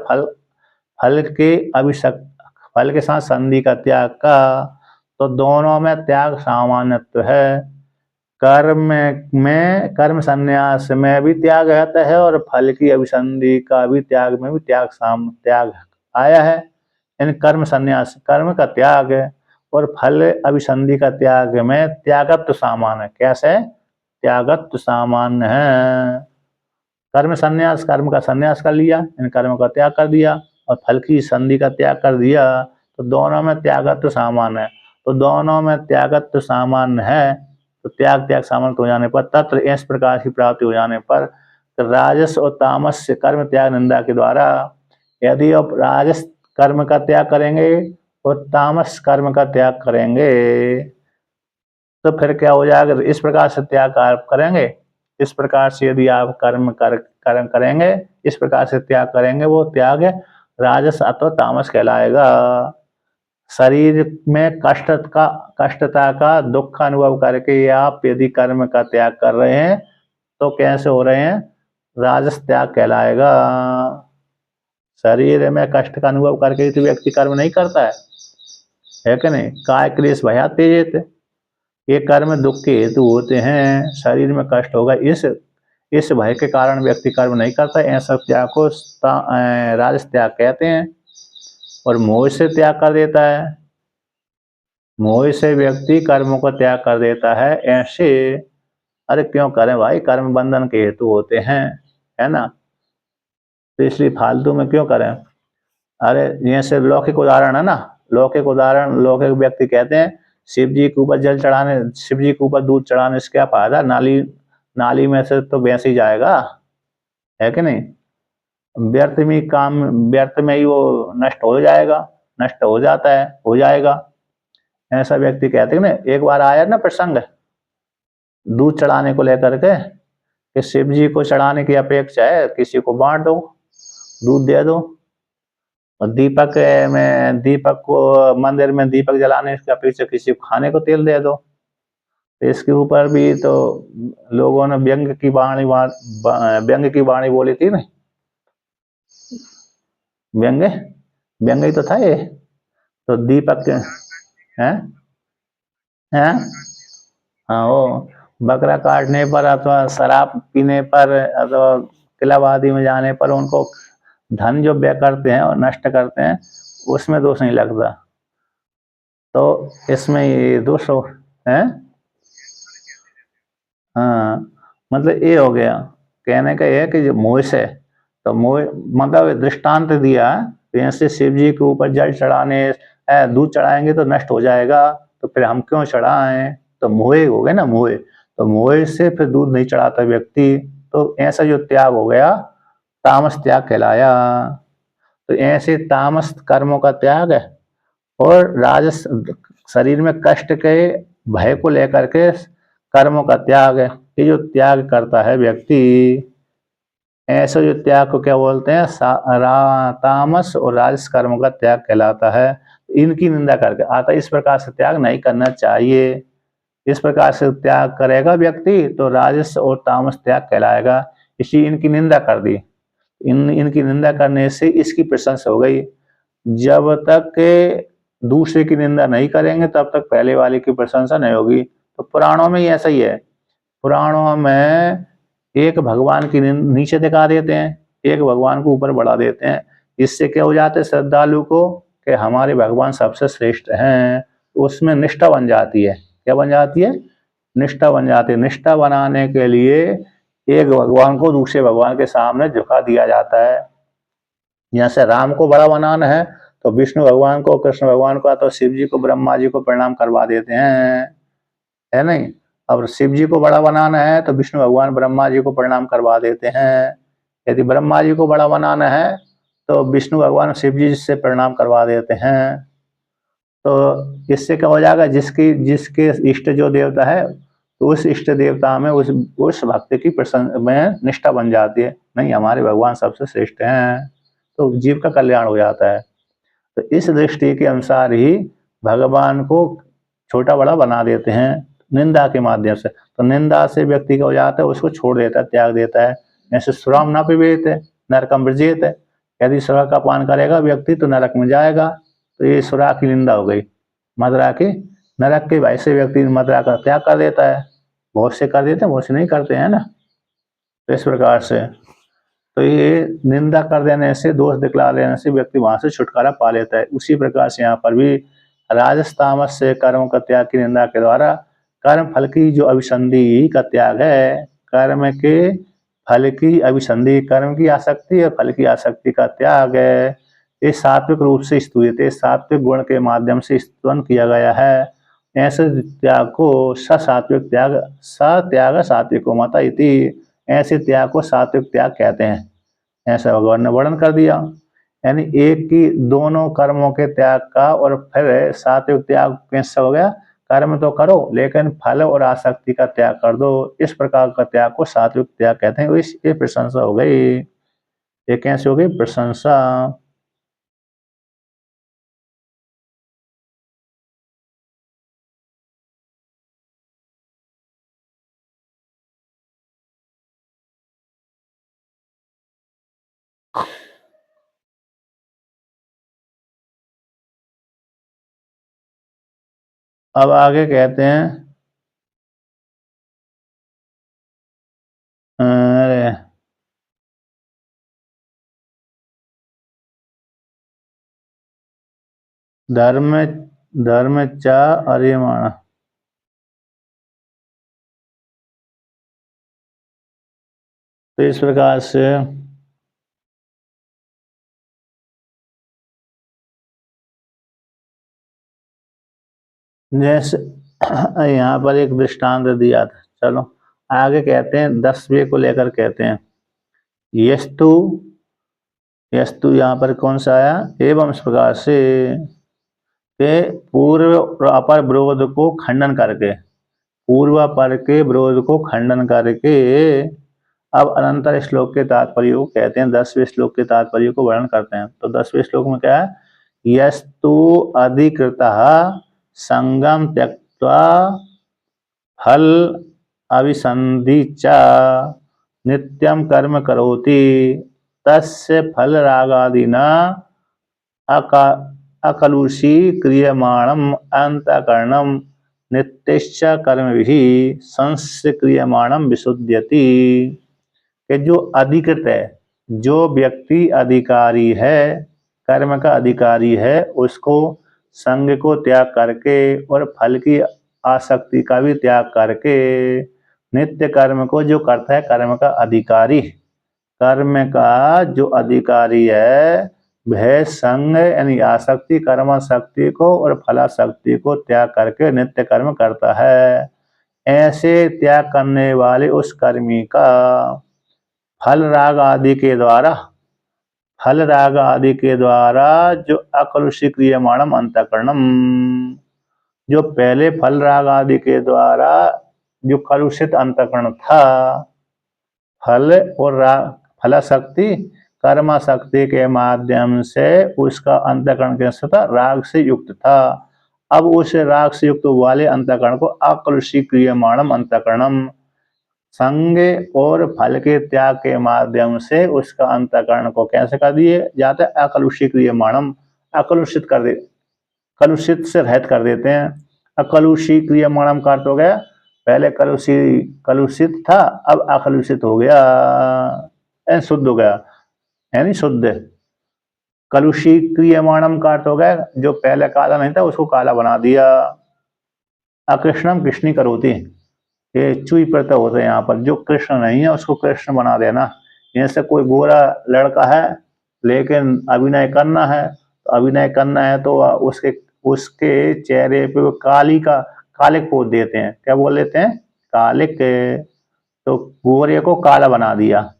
[SPEAKER 1] फल के साथ संधि का त्याग का, तो दोनों में त्याग सामान्यत्व है। कर्म संन्यास में भी त्याग रहता है और फल की अभिसंधि का भी त्याग में भी त्याग आया है। इन कर्म संन्यास कर्म का त्याग है और फल अभिसंधि का त्याग में त्यागत्व सामान्य। कैसे? त्यागत्व सामान्य है। कर्म संन्यास, कर्म का संन्यास कर लिया, इन कर्म का त्याग कर दिया, और फल की संधि का त्याग कर दिया, तो दोनों में त्यागत्व सामान्य है। तो दोनों में त्यागत्व सामान्य है, तो त्याग सामान्य हो जाने पर, तत्र इस प्रकार की प्राप्ति हो जाने पर, राजस और तामस से कर्म त्याग निंदा के द्वारा, यदि आप राजस कर्म का त्याग करेंगे और तामस कर्म का त्याग करेंगे, तो फिर क्या हो जाएगा? इस प्रकार से त्याग आप करेंगे, इस प्रकार से यदि आप कर्म करेंगे, इस प्रकार से त्याग करेंगे, वो त्याग राजस अथवा तामस कहलाएगा। शरीर में कष्टता का दुख अनुभव करके आप यदि कर्म का त्याग कर रहे हैं, तो कैसे हो रहे हैं? राजस त्याग कहलाएगा। शरीर में कष्ट का अनुभव करके तो व्यक्ति कर्म नहीं करता है कि नहीं? काय क्लेश भया त्यजेत, ये कर्म दुख के हेतु होते हैं। शरीर में कष्ट होगा, इस भय के कारण व्यक्ति कर्म नहीं करता। ऐसा त्याग को राजस त्याग कहते हैं। और मोह से त्याग कर देता है, मोह से व्यक्ति कर्मों को त्याग कर देता है। ऐसे अरे क्यों करें भाई, कर्म बंधन के हेतु होते हैं, है ना? तो इसलिए फालतू में क्यों करें? अरे जैसे लौकिक उदाहरण है ना, लौकिक व्यक्ति कहते हैं शिव जी के ऊपर जल चढ़ाने, शिव जी के ऊपर दूध चढ़ाने से क्या फायदा, नाली में से तो भैंस ही जाएगा, है कि नहीं? व्यर्थ में ही वो नष्ट हो जाएगा, नष्ट हो जाता है, हो जाएगा। ऐसा व्यक्ति कहते हैं ना। एक बार आया ना प्रसंग दूध चढ़ाने को लेकर के, कि शिव जी को चढ़ाने की अपेक्षा है किसी को बांट दो, दूध दे दो, और दीपक को मंदिर में दीपक जलाने की अपेक्षा किसी को खाने को तेल दे दो। तो इसके ऊपर भी तो लोगों ने व्यंग की वाणी बोली थी ना, व्यंग ही तो था ये। तो दीपक हैं हैं हाँ, वो बकरा काटने पर अथवा शराब पीने पर अथवा क्लब आदि में जाने पर उनको धन जो व्यय करते हैं और नष्ट करते हैं, उसमें दोष नहीं लगता। तो इसमें ये दोष है। हाँ, मतलब ये हो गया, कहने का ये है कि जो मोह से, तो मोह मतलब दृष्टांत दिया, जैसे शिव जी के ऊपर जल चढ़ाने दूध चढ़ाएंगे तो नष्ट हो जाएगा, तो फिर हम क्यों चढ़ाएं? तो मोह हो गए ना, मोह। तो मोह से फिर दूध नहीं चढ़ाता व्यक्ति। तो ऐसा जो त्याग हो गया, तामस त्याग कहलाया। तो ऐसे तामस कर्मों का त्याग है और राजस शरीर में कष्ट के भय को लेकर के कर्मों का त्याग है। ये जो त्याग करता है व्यक्ति, ऐसे जो त्याग को क्या बोलते हैं, तामस और राजस कर्मों का त्याग कहलाता है। इनकी निंदा करके आता, इस प्रकार से त्याग नहीं करना चाहिए। इस प्रकार से त्याग करेगा व्यक्ति तो राजस और तामस त्याग कहलाएगा। इसी इनकी निंदा कर दी, इनकी निंदा करने से इसकी प्रशंसा हो गई। जब तक के दूसरे की निंदा नहीं करेंगे तब तक पहले वाले की प्रशंसा नहीं होगी। तो पुराणों में ही ऐसा ही है। पुराणों में एक भगवान की नीचे दिखा देते हैं, एक भगवान को ऊपर बढ़ा देते हैं। इससे क्या हो जाता है श्रद्धालु को कि हमारे भगवान सबसे श्रेष्ठ हैं, उसमें निष्ठा बन जाती है। क्या बन जाती है? निष्ठा बन जाती है। निष्ठा बनाने के लिए एक भगवान को दूसरे भगवान के सामने झुका दिया जाता है। जैसे राम को बड़ा बनाना है तो विष्णु भगवान को, कृष्ण भगवान को, तो शिव जी को, ब्रह्मा जी को प्रणाम करवा देते हैं, है नहीं? अब शिव जी को बड़ा बनाना है तो विष्णु भगवान ब्रह्मा जी को प्रणाम करवा देते हैं। यदि ब्रह्मा जी को बड़ा बनाना है तो विष्णु भगवान शिव जी से प्रणाम करवा देते हैं। तो इससे क्या हो जाएगा, जिसकी जिसके इष्ट जो देवता है तो उस इष्ट देवता में उस भक्ति की में निष्ठा बन जाती है, नहीं हमारे भगवान सबसे श्रेष्ठ हैं, तो जीव का कल्याण हो जाता है। तो इस दृष्टि के अनुसार ही भगवान को छोटा बड़ा बना देते हैं निंदा के माध्यम से। तो निंदा से व्यक्ति का हो जाता है, उसको छोड़ देता है, त्याग देता है। जैसे सुराम न पिबेत नरकम व्रजेत, यदि सुरा का पान करेगा व्यक्ति तो नरक में जाएगा। तो ये सुरा की निंदा हो गई। मदिरा के नरक के भय से व्यक्ति मदिरा का त्याग कर देता है। बहुत से कर देते हैं, बहुत से नहीं करते हैं ना। तो इस प्रकार से तो ये निंदा कर देने से, दोष दिखला देने से व्यक्ति वहां से छुटकारा पा लेता है। उसी प्रकार से यहाँ पर भी राजस तामस से कर्मों का त्याग की निंदा के द्वारा कर्म फल की जो अभिसंधि का त्याग है, कर्म के फल की अभिसंधि, कर्म की आसक्ति और फल की आसक्ति का त्याग है, ये सात्विक रूप से स्तुतित, सात्विक गुण के माध्यम से स्तुति किया गया है। ऐसे त्याग को सात्विक त्याग, त्याग सात्विको मता इति, ऐसे त्याग को सात्विक त्याग कहते हैं। ऐसा भगवान ने वर्णन कर दिया। यानी एक ही दोनों कर्मों के त्याग का, और फिर सात्विक त्याग कैसा हो गया, कर्म तो करो लेकिन फल और आसक्ति का त्याग कर दो। इस प्रकार का त्याग को सात्विक त्याग कहते हैं। ये प्रशंसा हो गई। ये कैसे हो गई प्रशंसा? अब आगे कहते हैं, अरे धर्म धर्म चा अर्यमाण। तो इस प्रकार से जैसे यहाँ पर एक दृष्टांत दिया था। चलो आगे कहते हैं 10वें को लेकर कहते हैं, यस्तु, यस्तु यहाँ पर कौन सा आया, एवं इस प्रकार से पूर्व और अपर विरोध को खंडन करके, पूर्व पर के विरोध को खंडन करके अब अनंतर श्लोक के तात्पर्य को कहते हैं। 10वें श्लोक के तात्पर्य को वर्णन करते हैं। तो 10वें श्लोक में क्या है, यस्तु अधिकृतः संगम त्यक्त्वा फल अभिसंधि च नित्यम कर्म करोति तस्य फल रागादिना अकलुषी क्रियमाणम अंतःकरणम नित्यश्च कर्मभिः संस्क्रियमाणम विशुद्ध्यति। कि जो अधिकृत है, जो व्यक्ति अधिकारी है, कर्म का अधिकारी है, उसको संग को त्याग करके और फल की आसक्ति का भी त्याग करके नित्य कर्म को जो करता है, कर्म का अधिकारी, कर्म का जो अधिकारी है वह संग यानी आसक्ति, कर्माशक्ति को और फलाशक्ति को त्याग करके नित्य कर्म करता है। ऐसे त्याग करने वाले उस कर्मी का फल राग आदि के द्वारा जो अकलुषी क्रियमाणम अंतःकरणम, जो पहले फल राग आदि के द्वारा जो कलुषित अंतःकरण था, फल और राग, फलाशक्ति कर्माशक्ति के माध्यम से उसका अंतःकरण कैसा था, राग से युक्त था। अब उस राग से युक्त वाले अंतःकरण को अकलुषी क्रियमाणम अंतःकरणम, संग और फल के त्याग के माध्यम से उसका अंतःकरण को कैसे कर दिए जाता है, अकलुषी क्रियमाणम, अकलुषित कर दे, कलुषित से रहित कर देते हैं। अकलुषी क्रियमाणम का अर्थ हो गया, पहले कलुषित था, अब अकलुषित हो गया, शुद्ध हो गया, यानी शुद्ध। कलुषी क्रियमाणम का अर्थ हो गया, जो पहले काला नहीं था उसको काला बना दिया। अकृष्णम कृष्णी करोति, ये चुई प्रत्यय होते हैं यहाँ पर, जो कृष्ण नहीं है उसको कृष्ण बना देना। जैसे कोई गोरा लड़का है लेकिन अभिनय करना है, तो उसके उसके चेहरे पे वो कालिक पोत देते हैं, क्या बोल देते हैं, कालिक। तो गोरे को काला बना दिया,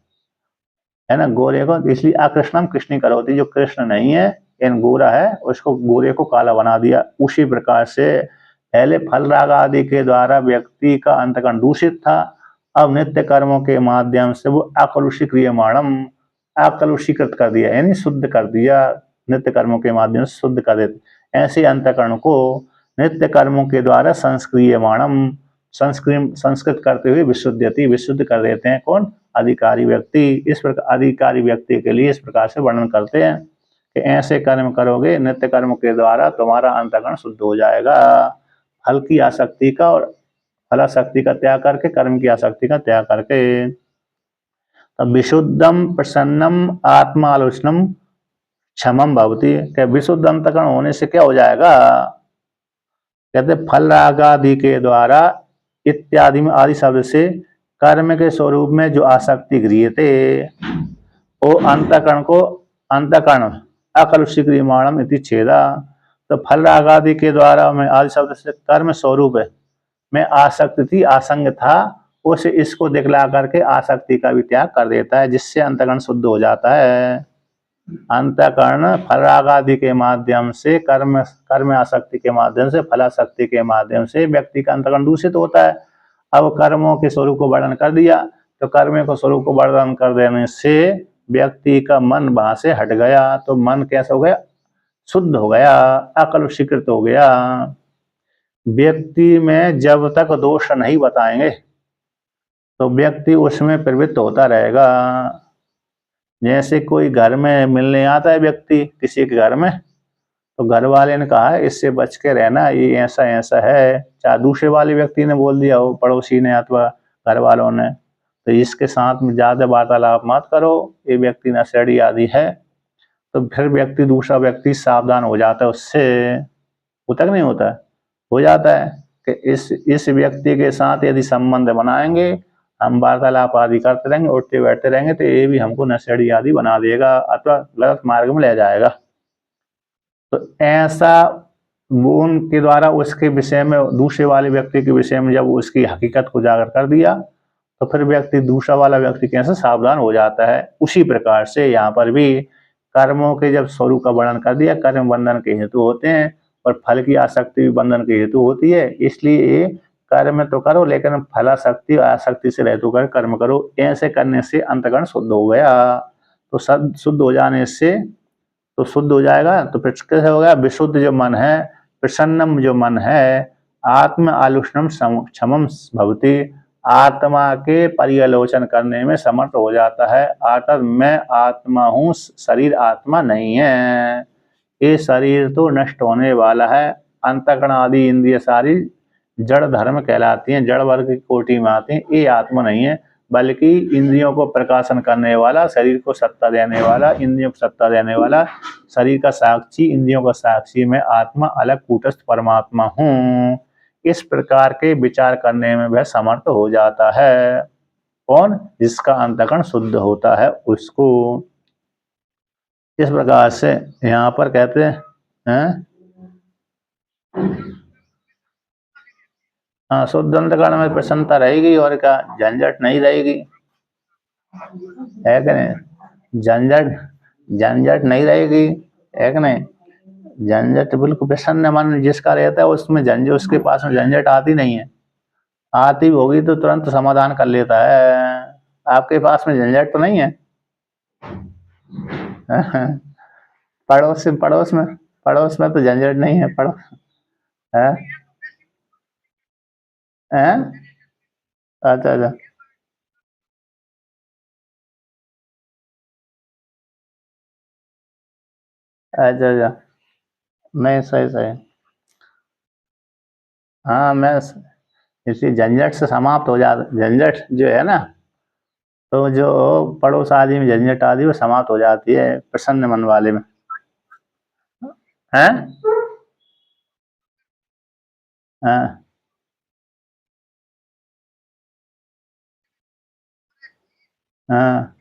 [SPEAKER 1] है ना, गोरे को, इसलिए अकृष्णम कृष्णी करोति, जो कृष्ण नहीं है इन गोरा है उसको, गोरे को काला बना दिया। उसी प्रकार से पहले फल राग आदि के द्वारा व्यक्ति का अंतःकरण दूषित था, अब नित्य कर्मों के माध्यम से वो अकलुषी क्रियमाणम, अकलुषीकृत कर दिया, यानी शुद्ध कर दिया, नित्य कर्मों के माध्यम से शुद्ध कर देते। ऐसे अंतःकरण को नित्य कर्मों के द्वारा संस्क्रियमाणम, संस्कृत करते हुए विशुद्ध कर देते हैं। कौन, अधिकारी व्यक्ति। इस प्रकार अधिकारी व्यक्ति के लिए इस प्रकार से वर्णन करते हैं कि ऐसे कर्म करोगे नित्य कर्म के द्वारा तुम्हारा अंतःकरण शुद्ध हो जाएगा, फल की आसक्ति का और फलाशक्ति का त्याग करके, कर्म की आसक्ति का त्याग करके। तब विशुद्धम प्रसन्नम आत्मालोचनम क्षमम भवती, क्या विशुद्ध अंतःकरण होने से क्या हो जाएगा, कहते फल राग आदि के द्वारा इत्यादि में आदि शब्द से कर्म के स्वरूप में जो आसक्ति गृह्य थे, वो अंतःकरण अकलुषी क्रियमाणम इति छेदा। तो फल राग आदि के द्वारा में आदि शब्द से कर्म स्वरूप में आसक्ति थी, आसंग था, उसे इसको दिखला करके आसक्ति का भी त्याग कर देता है, जिससे अंतःकरण शुद्ध हो जाता है। अंतःकरण फल राग आदि के माध्यम से, कर्म आसक्ति के माध्यम से, फलाशक्ति के माध्यम से व्यक्ति का अंतःकरण दूषित होता है। अब कर्मों के स्वरूप को वर्णन कर दिया, तो कर्म को स्वरूप को वर्णन कर देने से व्यक्ति का मन वहां से हट गया, तो मन कैसा हो गया, शुद्ध हो गया, अकलुषीकृत हो गया। व्यक्ति में जब तक दोष नहीं बताएंगे तो व्यक्ति उसमें प्रवृत्त होता रहेगा। जैसे कोई घर में मिलने आता है व्यक्ति किसी के घर में, तो घर वाले ने कहा है इससे बच के रहना, ये ऐसा ऐसा है, चाहे दूसरे वाले व्यक्ति ने बोल दिया हो, पड़ोसी ने अथवा घर वालों ने, तो इसके साथ में ज्यादा वार्तालाप मत करो, ये व्यक्ति नशेड़ी आदि है। तो फिर दूसरा व्यक्ति सावधान हो जाता है उससे, होता कि नहीं होता, हो जाता है कि इस व्यक्ति के साथ यदि संबंध बनाएंगे, हम वार्तालाप आदि करते रहेंगे, उठते बैठते रहेंगे, तो ये भी हमको नशेड़ी आदि बना देगा अथवा गलत मार्ग में ले जाएगा। तो ऐसा वो उनके द्वारा उसके विषय में, दूसरे वाले व्यक्ति के विषय में जब उसकी हकीकत को उजागर कर दिया, तो फिर दूसरा वाला व्यक्ति कैसे सावधान हो जाता है। उसी प्रकार से यहाँ पर भी कर्मों के जब स्वरूप का वर्णन कर दिया, कर्म बंधन के हेतु होते हैं और फल की आसक्ति भी बंधन के हेतु होती है, इसलिए कर्म तो करो लेकिन फलाशक्ति और आसक्ति से रहित होकर कर्म करो। ऐसे करने से अंतःकरण शुद्ध हो गया, तो शुद्ध हो जाने से तो शुद्ध हो जाएगा, तो फिर कैसे हो गया, विशुद्ध जो मन है, प्रसन्नम जो मन है, आत्म आलोचनम क्षमम भवती, आत्मा के पर्यालोचन करने में समर्थ हो जाता है। अर्थात मैं आत्मा हूँ, शरीर आत्मा नहीं है, ये शरीर तो नष्ट होने वाला है। अंतःकरण आदि इंद्रिय सारी जड़ धर्म कहलाती हैं, जड़ वर्ग की कोटि में आती हैं, ये आत्मा नहीं है, बल्कि इंद्रियों को प्रकाशन करने वाला, शरीर को सत्ता देने वाला, इंद्रियों को सत्ता देने वाला, शरीर का साक्षी, इंद्रियों का साक्षी, मैं आत्मा अलग कूटस्थ परमात्मा हूँ, इस प्रकार के विचार करने में वह समर्थ हो जाता है। कौन, जिसका अंतःकरण शुद्ध होता है उसको। इस प्रकार से यहाँ पर कहते हैं, हाँ, शुद्ध अंतःकरण में प्रसन्नता रहेगी और क्या, झंझट नहीं रहेगी। है कि नहीं? झंझट झंझट नहीं रहेगी, है कि नहीं? झंझट बिल्कुल प्रसन्न मन जिसका रहता है उसमें झंझट, उसके पास में झंझट आती नहीं है। आती होगी तो तुरंत समाधान कर लेता है। आपके पास में झंझट तो नहीं है? पड़ोस में तो झंझट नहीं है, है? हैं? अच्छा अच्छा। अच्छा अच्छा। नहीं, सही सही। हाँ, मैं इसी झंझट से समाप्त हो जाता, झंझट जो है ना, तो जो पड़ोस आदि में झंझट आदि वो समाप्त हो जाती है प्रसन्न मन वाले में। हैं? हाँ हाँ।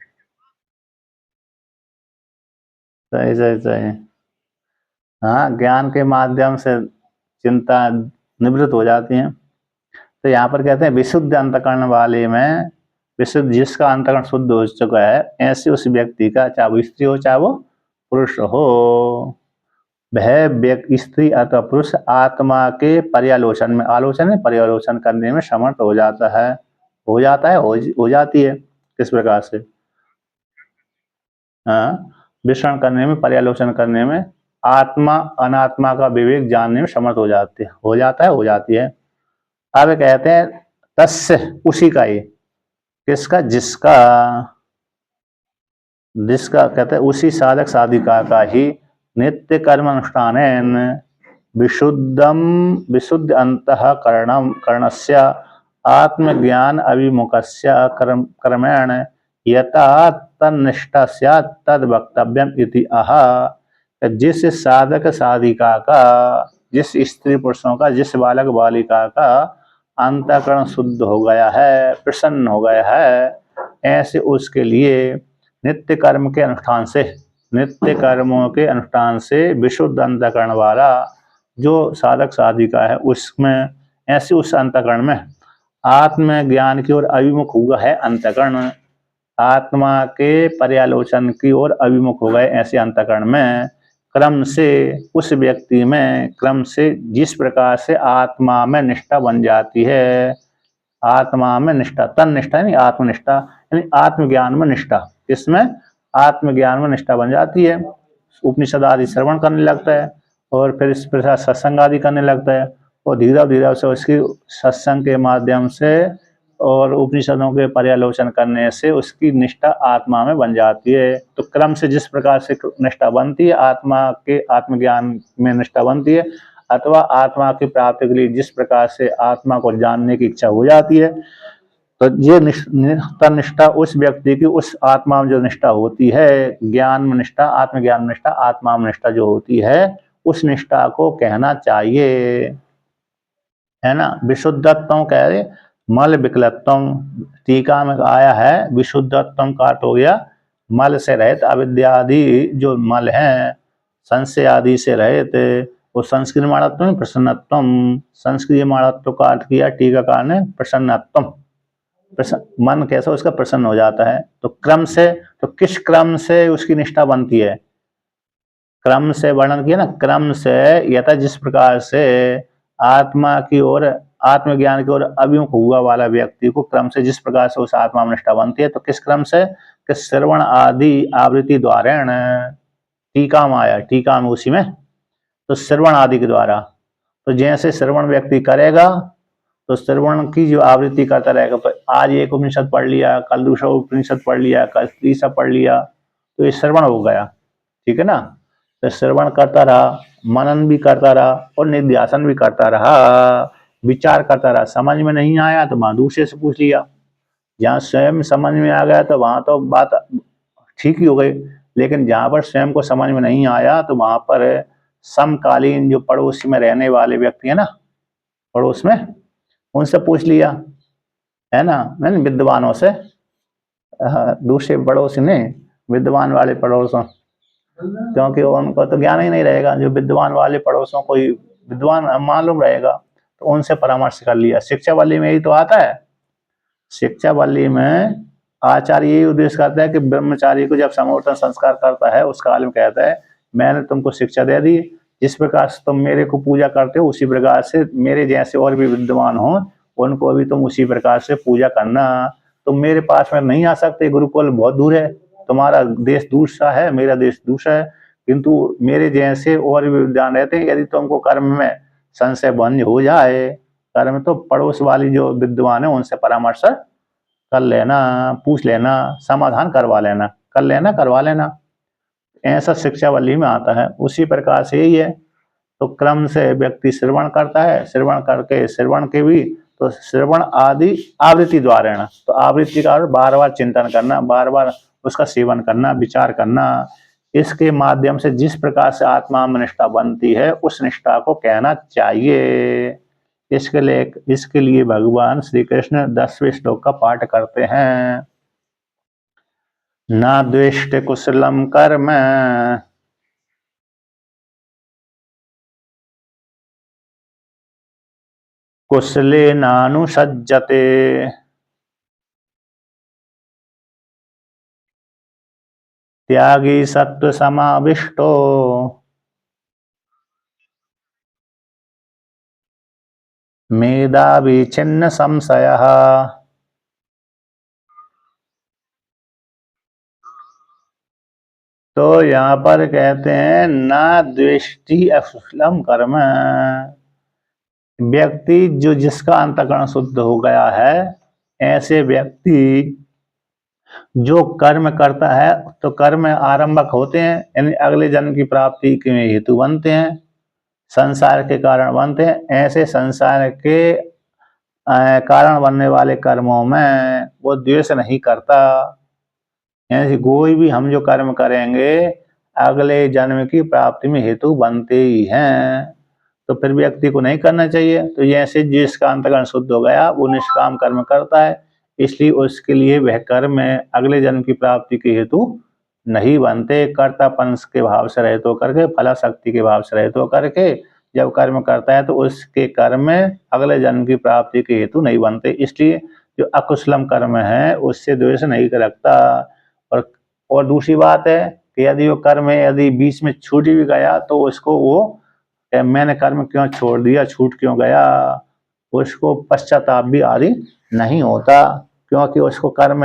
[SPEAKER 1] सही सही सही। हाँ, ज्ञान के माध्यम से चिंता निवृत्त हो जाती है। तो यहाँ पर कहते हैं विशुद्ध अंतकरण वाले में, विशुद्ध जिसका अंतकरण शुद्ध हो चुका है, ऐसे उस व्यक्ति का, चाहे वो स्त्री हो चाहे वो पुरुष हो, वह व्यक्ति स्त्री अथवा पुरुष आत्मा के पर्यालोचन में, आलोचन में पर्यालोचन करने में समर्थ हो जाता है। हो जाता है, हो जाती है। किस प्रकार से? हाँ, विश्लेषण करने में, पर्यालोचन करने में, आत्मा अनात्मा का विवेक जानने में समर्थ हो जाती है। हो जाता है, हो जाती है। अब कहते हैं तस्य, उसी का ही, किसका? जिसका, जिसका कहते हैं उसी साधक साधिका का ही नित्य कर्म अनुष्ठान विशुद्धम विशुद्ध अंतःकरणम करणस्य आत्मज्ञान अभिमुखस्य कर्मेण यथा तन्निष्ठा स्यात् तद वक्तव्यम इति आह। जिस साधक साधिका का, जिस स्त्री पुरुषों का, जिस बालक बालिका का अंतःकरण शुद्ध हो गया है, प्रसन्न हो गया है, ऐसे उसके लिए नित्य कर्म के अनुष्ठान से, नित्य कर्मों के अनुष्ठान से विशुद्ध अंतःकरण वाला जो साधक साधिका है, उसमें, ऐसे उस अंतःकरण में आत्मज्ञान की ओर अभिमुख हुआ है अंतःकरण, आत्मा के पर्यालोचन की ओर अभिमुख हो गए ऐसे अंतःकरण में, क्रम से उस व्यक्ति में, क्रम से जिस प्रकार से आत्मा में निष्ठा बन जाती है, आत्मा में निष्ठा, तन निष्ठा नहीं, आत्मनिष्ठा, यानी आत्मज्ञान में निष्ठा, इसमें आत्मज्ञान में निष्ठा बन जाती है। उपनिषद आदि श्रवण करने लगता है और फिर इस प्रकार सत्संग आदि करने लगता है, और धीरे धीरे से उसकी सत्संग के माध्यम से और उपनिषदों के पर्यालोचन करने से उसकी निष्ठा आत्मा में बन जाती है। तो क्रम से जिस प्रकार से निष्ठा बनती है, आत्मा के आत्मज्ञान में निष्ठा बनती है, अथवा आत्मा की प्राप्ति के लिए जिस प्रकार से आत्मा को जानने की इच्छा हो जाती है, तो ये निष्ठा उस व्यक्ति की उस आत्मा में जो निष्ठा होती है, ज्ञान में निष्ठा, आत्मज्ञान में निष्ठा, आत्मा में निष्ठा जो होती है, उस निष्ठा को कहना चाहिए, है ना? विशुद्धत्व कह रहे, मल विकलत्व, टीका में आया है विशुद्धत्व का अर्थ हो गया मल से रहित, अविद्या आदि जो मल हैं, संशय आदि से रहित। वो संस्कृत माणत्व में प्रसन्नत्व, संस्कृत माणत्व का अर्थ किया टीकाकार ने प्रसन्नत्व, मन कैसा उसका प्रसन्न हो जाता है। तो क्रम से, तो किस क्रम से उसकी निष्ठा बनती है? क्रम से वर्णन किया ना, क्रम से, यथा जिस प्रकार से आत्मा की ओर, आत्मज्ञान की ओर अभिमुख हुआ वाला व्यक्ति को क्रम से जिस प्रकार से उस आत्मा में निष्ठा बनती है, तो किस क्रम से? कि श्रवण आदि आवृत्ति द्वारा, टीका में आया, टीका में उसी में, तो श्रवण आदि के द्वारा, तो जैसे श्रवण व्यक्ति करेगा तो श्रवण की जो आवृत्ति करता रहेगा, तो आज एक उपनिषद पढ़ लिया, कल दूसरा उपनिषद पढ़ लिया, कल तीसरा पढ़ लिया, तो ये श्रवण हो गया, ठीक है ना? तो श्रवण करता रहा, मनन भी करता रहा और निध्यासन भी करता रहा, विचार करता रहा। समझ में नहीं आया तो वहां दूसरे से पूछ लिया, जहाँ स्वयं समझ में आ गया तो वहां तो बात ठीक ही हो गई, लेकिन जहां पर स्वयं को समझ में नहीं आया तो वहां पर समकालीन जो पड़ोस में रहने वाले व्यक्ति है ना, पड़ोस में, उनसे पूछ लिया, है ना? मैंने विद्वानों से, दूसरे पड़ोसी ने, विद्वान वाले पड़ोसों, क्योंकि उनको तो ज्ञान ही नहीं रहेगा, जो विद्वान वाले पड़ोसों को ही विद्वान मालूम रहेगा, तो उनसे परामर्श कर लिया। शिक्षा वाली में ही तो आता है, शिक्षा वाली में आचार्य यही उद्देश्य करता है कि ब्रह्मचारी को जब समवर्तन संस्कार करता है उस काल में कहता है मैंने तुमको शिक्षा दे दी, जिस प्रकार से तुम मेरे को पूजा करते हो उसी प्रकार से मेरे जैसे और भी विद्वान हो उनको भी तुम उसी प्रकार से पूजा करना। तुम मेरे पास में नहीं आ सकते, गुरुकुल बहुत दूर है, तुम्हारा देश दूसरा है, मेरा देश दूसरा है, किंतु मेरे जैसे और भी विद्वान रहते हैं। यदि तुमको कर्म में संशय बंद हो जाए, कर्म तो पड़ोस वाली जो विद्वान है उनसे परामर्श कर लेना, पूछ लेना, समाधान करवा लेना, कर लेना, करवा लेना। ऐसा शिक्षावल्ली में आता है। उसी प्रकार से यही है। तो क्रम से व्यक्ति श्रवण करता है, श्रवण करके श्रवण के भी तो श्रवण आदि आवृत्ति द्वारा, तो आवृत्ति का बार बार चिंतन करना, बार बार उसका सेवन करना, विचार करना। इसके माध्यम से जिस प्रकार से आत्मा में निष्ठा बनती है उस निष्ठा को कहना चाहिए। इसके लिए भगवान श्री कृष्ण 10वें श्लोक का पाठ करते हैं। न द्वेष्ट कुशलम कर्म कुशलेनानुसज्जते त्यागी सत्व समाविष्टो मेधावी छिन्न संशयः। तो यहाँ पर कहते हैं ना द्वेष्टि अकुशलम कर्म, व्यक्ति जो जिसका अंतःकरण शुद्ध हो गया है ऐसे व्यक्ति जो कर्म करता है तो कर्म आरंभक होते हैं, यानी अगले जन्म की प्राप्ति के हेतु बनते हैं, संसार के कारण बनते हैं। ऐसे संसार के कारण बनने वाले कर्मों में वो द्वेष नहीं करता। ऐसे कोई भी हम जो कर्म करेंगे अगले जन्म की प्राप्ति में हेतु बनते ही हैं, तो फिर व्यक्ति को नहीं करना चाहिए। तो जैसे जिसका अंतःकरण शुद्ध हो गया वो निष्काम कर्म करता है, इसलिए उसके लिए वह कर्म अगले जन्म की प्राप्ति के हेतु नहीं बनते। कर्तापन के भाव से रहित होकर के, फलाशक्ति के भाव से रहित होकर के जब कर्म करता है तो उसके कर्म अगले जन्म की प्राप्ति के हेतु नहीं बनते। इसलिए जो अकुशलम कर्म है उससे द्वेष नहीं रखता। और दूसरी बात है कि यदि वो कर्म यदि बीच में छूट भी गया तो उसको वो मैंने कर्म क्यों छोड़ दिया, छूट क्यों गया, उसको पश्चाताप भी आदि नहीं होता, क्योंकि उसको कर्म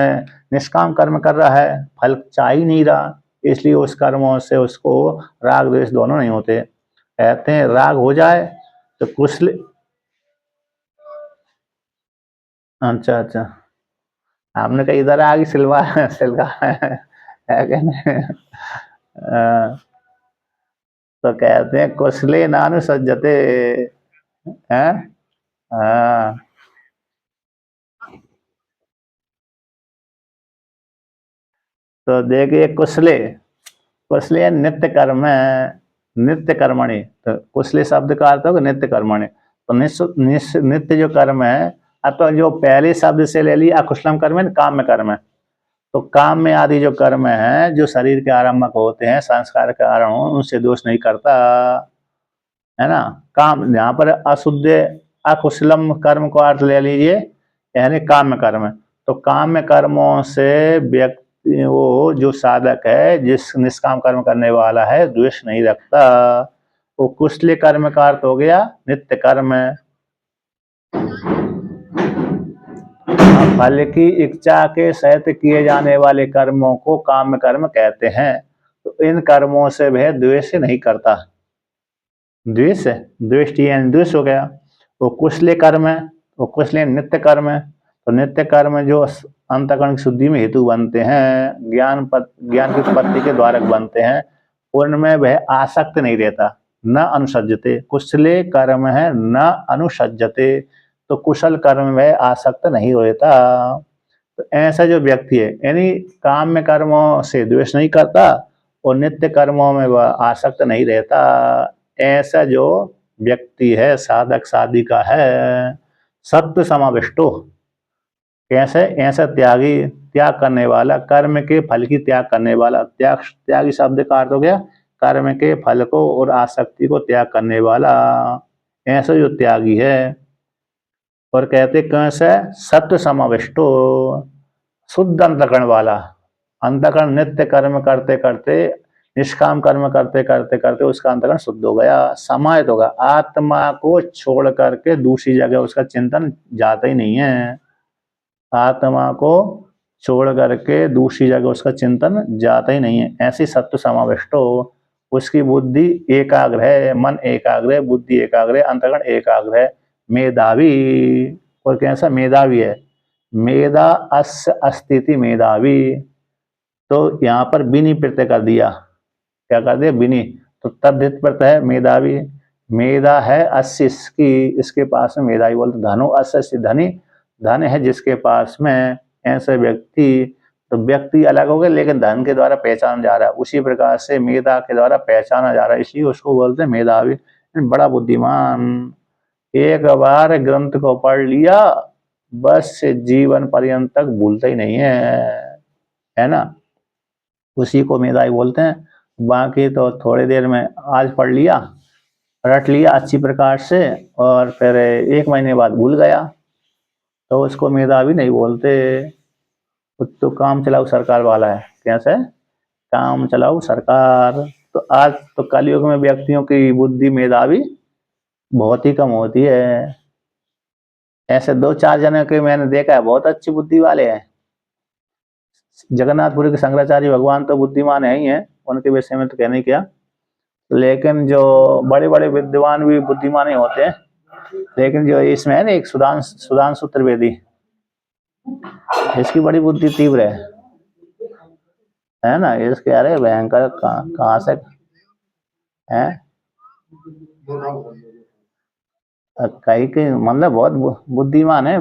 [SPEAKER 1] निष्काम कर्म कर रहा है, फल चाह ही नहीं रहा, इसलिए उस कर्मों से उसको राग द्वेष दोनों नहीं होते। कहते हैं राग हो जाए तो कुशल। अच्छा अच्छा, आपने कहा इधर आगे सिलवा सिलवा है कि नहीं? तो कहते हैं कुशले नानु सज्जते हैं। हाँ, तो देखिए कुशले, कुशले नित्य कर्म है, नित्य कर्मणि। तो कुशले शब्द का अर्थ होगा नित्य कर्मणि। तो नित्य जो कर्म है, अथवा जो पहले शब्द से ले लिया अकुशलम कर्म है, काम में कर्म है। तो काम में आदि जो कर्म है जो शरीर के आरंभक होते हैं, संस्कार के कारण हो, उनसे दोष नहीं करता, है ना। काम यहाँ पर अशुद्ध अकुशलम कर्म को अर्थ ले लीजिए, यानी काम कर्म। तो काम कर्मों से व्यक्ति वो जो साधक है, जिस निष्काम कर्म करने वाला है, द्वेष नहीं रखता। वो कुशल कर्म का अर्थ हो गया नित्य कर्म। फल की इच्छा के सहित किए जाने वाले कर्मों को काम कर्म कहते हैं। तो इन कर्मों से वह द्वेष नहीं करता। द्वेष द्वेष हो गया। वो कुशल कर्म है, वो कुशल नित्य कर्म है। तो नित्य कर्म जो अंतःकरण की शुद्धि में हेतु बनते हैं, ज्ञान की उत्पत्ति के द्वारक बनते हैं, उनमें वह आसक्त नहीं रहता। न अनुसज्जते, कुशले कर्म है न अनुसज्जते, तो कुशल कर्म में वह आसक्त नहीं होता। तो ऐसा जो व्यक्ति है यानी काम में कर्मों से द्वेष नहीं करता और नित्य कर्मों में वह आसक्त नहीं रहता, ऐसा जो व्यक्ति है साधक साधिका है, सत्व समाविष्टो। कैसे? ऐसा त्यागी, त्याग करने वाला, कर्म के फल की त्याग करने वाला। त्यागी शब्द का अर्थ हो गया कर्म के फल को और आसक्ति को त्याग करने वाला, ऐसा जो त्यागी है। और कहते कैसे? सत्व समाविष्टो, शुद्ध अंतःकरण वाला, अंतःकरण नित्य कर्म करते करते, निष्काम कर्म करते करते करते उसका अंतःकरण शुद्ध हो गया, समाहित होगा। आत्मा को छोड़ करके दूसरी जगह उसका चिंतन जाता ही नहीं है। आत्मा को छोड़ करके दूसरी जगह उसका चिंतन जाता ही नहीं है। ऐसी सत्व समाविष्ट हो, उसकी बुद्धि एकाग्र है, मन एकाग्र है, बुद्धि एकाग्र है, अंतःकरण एकाग्र है, मेधावी। और कैसा मेधावी है? मेधा अस्य अस्तिति मेधावी। तो यहाँ पर बिनी प्रत्यय कर दिया। क्या कर दिया? बिनी। तो तद्धित प्रत्यय है मेधावी। मेधा है अस्य, इसकी, इसके पास में मेधावी बोलते। धनो अस्य धनी, धन है जिसके पास में, ऐसे व्यक्ति। तो व्यक्ति अलग हो गए लेकिन धन के द्वारा पहचाना जा रहा है, उसी प्रकार से मेधा के द्वारा पहचाना जा रहा है, इसलिए उसको बोलते हैं मेधावी, बड़ा बुद्धिमान। एक बार ग्रंथ को पढ़ लिया बस जीवन पर्यंत तक भूलता ही नहीं है ना, उसी को मेधावी बोलते हैं। बाकी तो थोड़ी देर में आज पढ़ लिया, रट लिया अच्छी प्रकार से, और फिर 1 महीने बाद भूल गया, तो उसको मेधावी नहीं बोलते। तो काम चलाऊ सरकार वाला है। कैसे? काम चलाऊ सरकार। तो आज तो कलयुग में व्यक्तियों की बुद्धि मेधावी बहुत ही कम होती है। ऐसे 2-4 जने के मैंने देखा है बहुत अच्छी बुद्धि वाले हैं। जगन्नाथपुरी के शंकराचार्य भगवान तो बुद्धिमान है ही है, उनके विषय में तो कहने क्या, लेकिन जो बड़े बड़े विद्वान भी बुद्धिमान ही होते हैं। लेकिन जो इसमें है ना एक सुधांशु त्रिवेदी, इसकी बड़ी बुद्धि तीव्र है ना, इसके अरे भयंकर कहाँ से है, कहीं के मतलब बहुत बुद्धिमान है।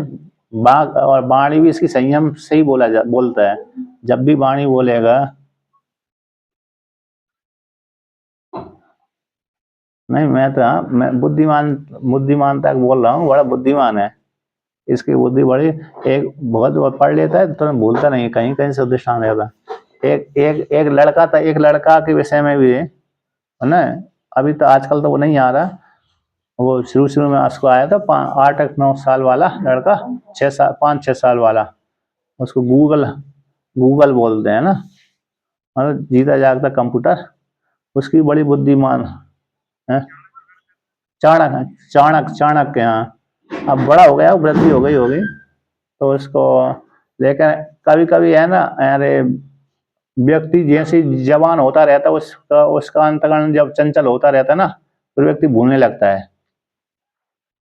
[SPEAKER 1] बाघ, और वाणी भी इसकी संयम से ही बोलता है। जब भी वाणी बोलेगा, नहीं मैं तो, हाँ मैं बुद्धिमान तक बोल रहा हूँ, बड़ा बुद्धिमान है। इसकी बुद्धि बड़ी, एक बहुत पढ़ लेता है तो भूलता नहीं, कहीं कहीं से दृष्टांत रहता। एक लड़का था, एक लड़का के विषय में भी है ना, अभी तो आजकल तो वो नहीं आ रहा, वो शुरू में उसको आया था 8-9 साल वाला लड़का, 5-6 साल वाला। उसको गूगल बोलते हैं ना, मतलब जीता जागता कंप्यूटर। उसकी बड़ी बुद्धिमान है। चाणक्य, हाँ। अब बड़ा हो गया, वृद्धि हो गई होगी तो उसको, लेकिन कभी कभी है ना, अरे व्यक्ति जैसे जवान होता रहता है उसका अंतःकरण जब चंचल होता रहता है ना, तो व्यक्ति भूलने लगता है।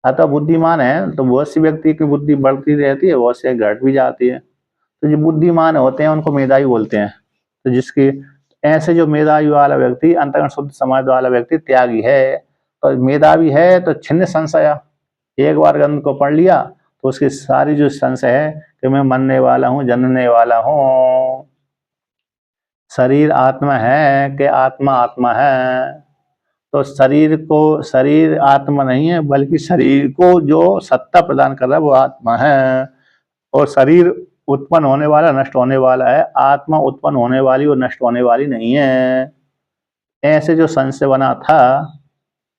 [SPEAKER 1] अतः बुद्धिमान है तो बहुत सी व्यक्ति की बुद्धि बढ़ती रहती है, बहुत से घट भी जाती है। तो जो बुद्धिमान होते हैं उनको मेधावी बोलते हैं। तो जिसकी, ऐसे जो मेधावी वाला व्यक्ति, अंतःकरण शुद्ध समाज वाला व्यक्ति त्यागी है, तो मेधावी है तो छिन्न संशय। एक बार ग्रंथ को पढ़ लिया तो उसकी सारी जो संशय है कि मैं मरने वाला हूँ, जनने वाला हूँ, शरीर आत्मा है कि आत्मा आत्मा है, तो शरीर आत्मा नहीं है, बल्कि शरीर को जो सत्ता प्रदान कर रहा है वो आत्मा है। और शरीर उत्पन्न होने वाला, नष्ट होने वाला है, आत्मा उत्पन्न होने वाली और नष्ट होने वाली नहीं है। ऐसे जो संशय बना था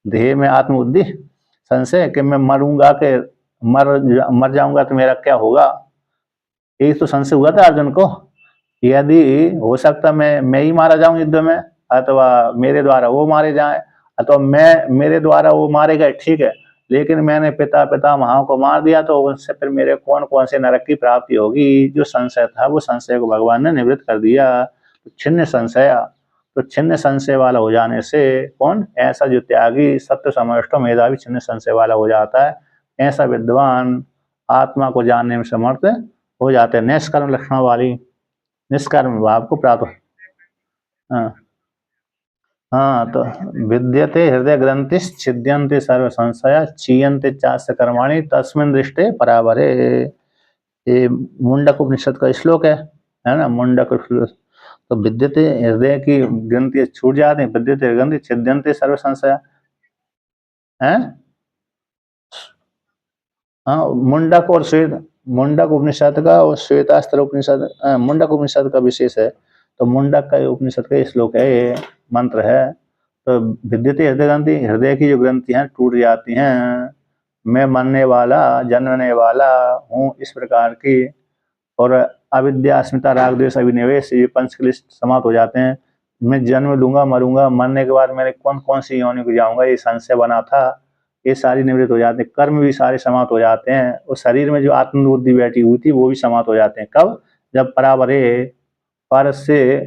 [SPEAKER 1] देह में, आत्मबुद्धि संशय कि मैं मरूंगा, कि मर जाऊंगा तो मेरा क्या होगा, एक तो संशय हुआ था अर्जुन को। यदि हो सकता मैं ही मारा जाऊं युद्ध में, अथवा मेरे द्वारा वो मारे जाए, अथवा मेरे द्वारा वो मारे गए, ठीक है, लेकिन मैंने पितामहों को मार दिया तो उनसे फिर मेरे कौन कौन से नरक की प्राप्ति होगी। जो संशय था वो संशय को भगवान ने निवृत्त कर दिया। तो छिन्न संशय, तो छिन्न संशय वाला हो जाने से कौन, ऐसा जो त्यागी सत्य समष्टो मेधावी छिन्न संशय वाला हो जाता है, ऐसा विद्वान आत्मा को जानने में समर्थ हो जाते हैं। निष्कर्म लक्षण वाली, निष्कर्म भाव को प्राप्त। हाँ हाँ, तो विद्यते हृदय ग्रंथि छिद्यन्ते सर्व संशया क्षीयन्ते चास्य कर्माणि तस्मिन् दृष्टे परावरे। ये मुंडक उपनिषद का श्लोक है ना, मुंडक। तो विद्यते हृदय की ग्रंथि छूट जाती है, विद्यते ग्रंथि छिद्यन्ते सर्व संशया है। हाँ, मुंडक और श्वेत, मुंडक उपनिषद का और श्वेतास्त्र उपनिषद, मुंडक उपनिषद का विशेष है। तो मुंडक का उपनिषद का श्लोक है, ये मंत्र है। तो विद्यते हृदय ग्रंथि, हृदय की जो ग्रंथि हैं टूट जाती हैं, मैं मरने वाला, जन्मने वाला हूँ, इस प्रकार की। और अविद्या, अस्मिता, राग, द्वेष, अभिनिवेश, ये पंच क्लेश समाप्त हो जाते हैं। मैं जन्म लूंगा, मरूंगा, मरने के बाद मैंने कौन कौन सी योनि को जाऊंगा, ये संशय बना था, ये सारी निवृत्त हो जाते हैं। कर्म भी सारे समाप्त हो जाते हैं। उस शरीर में जो आत्मबुद्धि बैठी हुई थी वो भी समाप्त हो जाते हैं। कब? जब परावरे, पर से,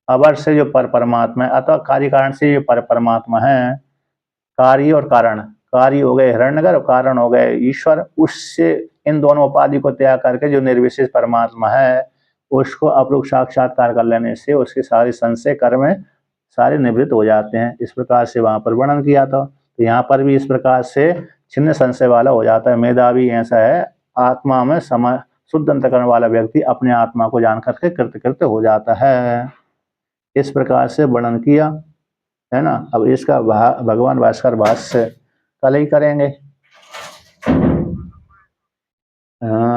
[SPEAKER 1] अवर से जो पर परमात्मा है, अथवा कार्य कारण से जो पर परमात्मा है, कार्य और कारण, कार्य हो गए हिरण्यगर और कारण हो गए ईश्वर, उससे इन दोनों उपाधि को त्याग करके जो निर्विशेष परमात्मा है उसको अपरोक्ष साक्षात्कार कर लेने से उसके सारे संशय कर्म सारे निवृत्त हो जाते हैं। इस प्रकार से वहां पर वर्णन किया था। तो यहाँ पर भी इस प्रकार से छिन्न संशय वाला हो जाता है। मेधावी ऐसा है, आत्मा में समय शुद्ध अंतकरण वाला व्यक्ति अपने आत्मा को जान करके कृतकृत्य हो जाता है। इस प्रकार से वर्णन किया है ना। अब इसका भगवान भास्कर भाष्य कल ही करेंगे। हाँ।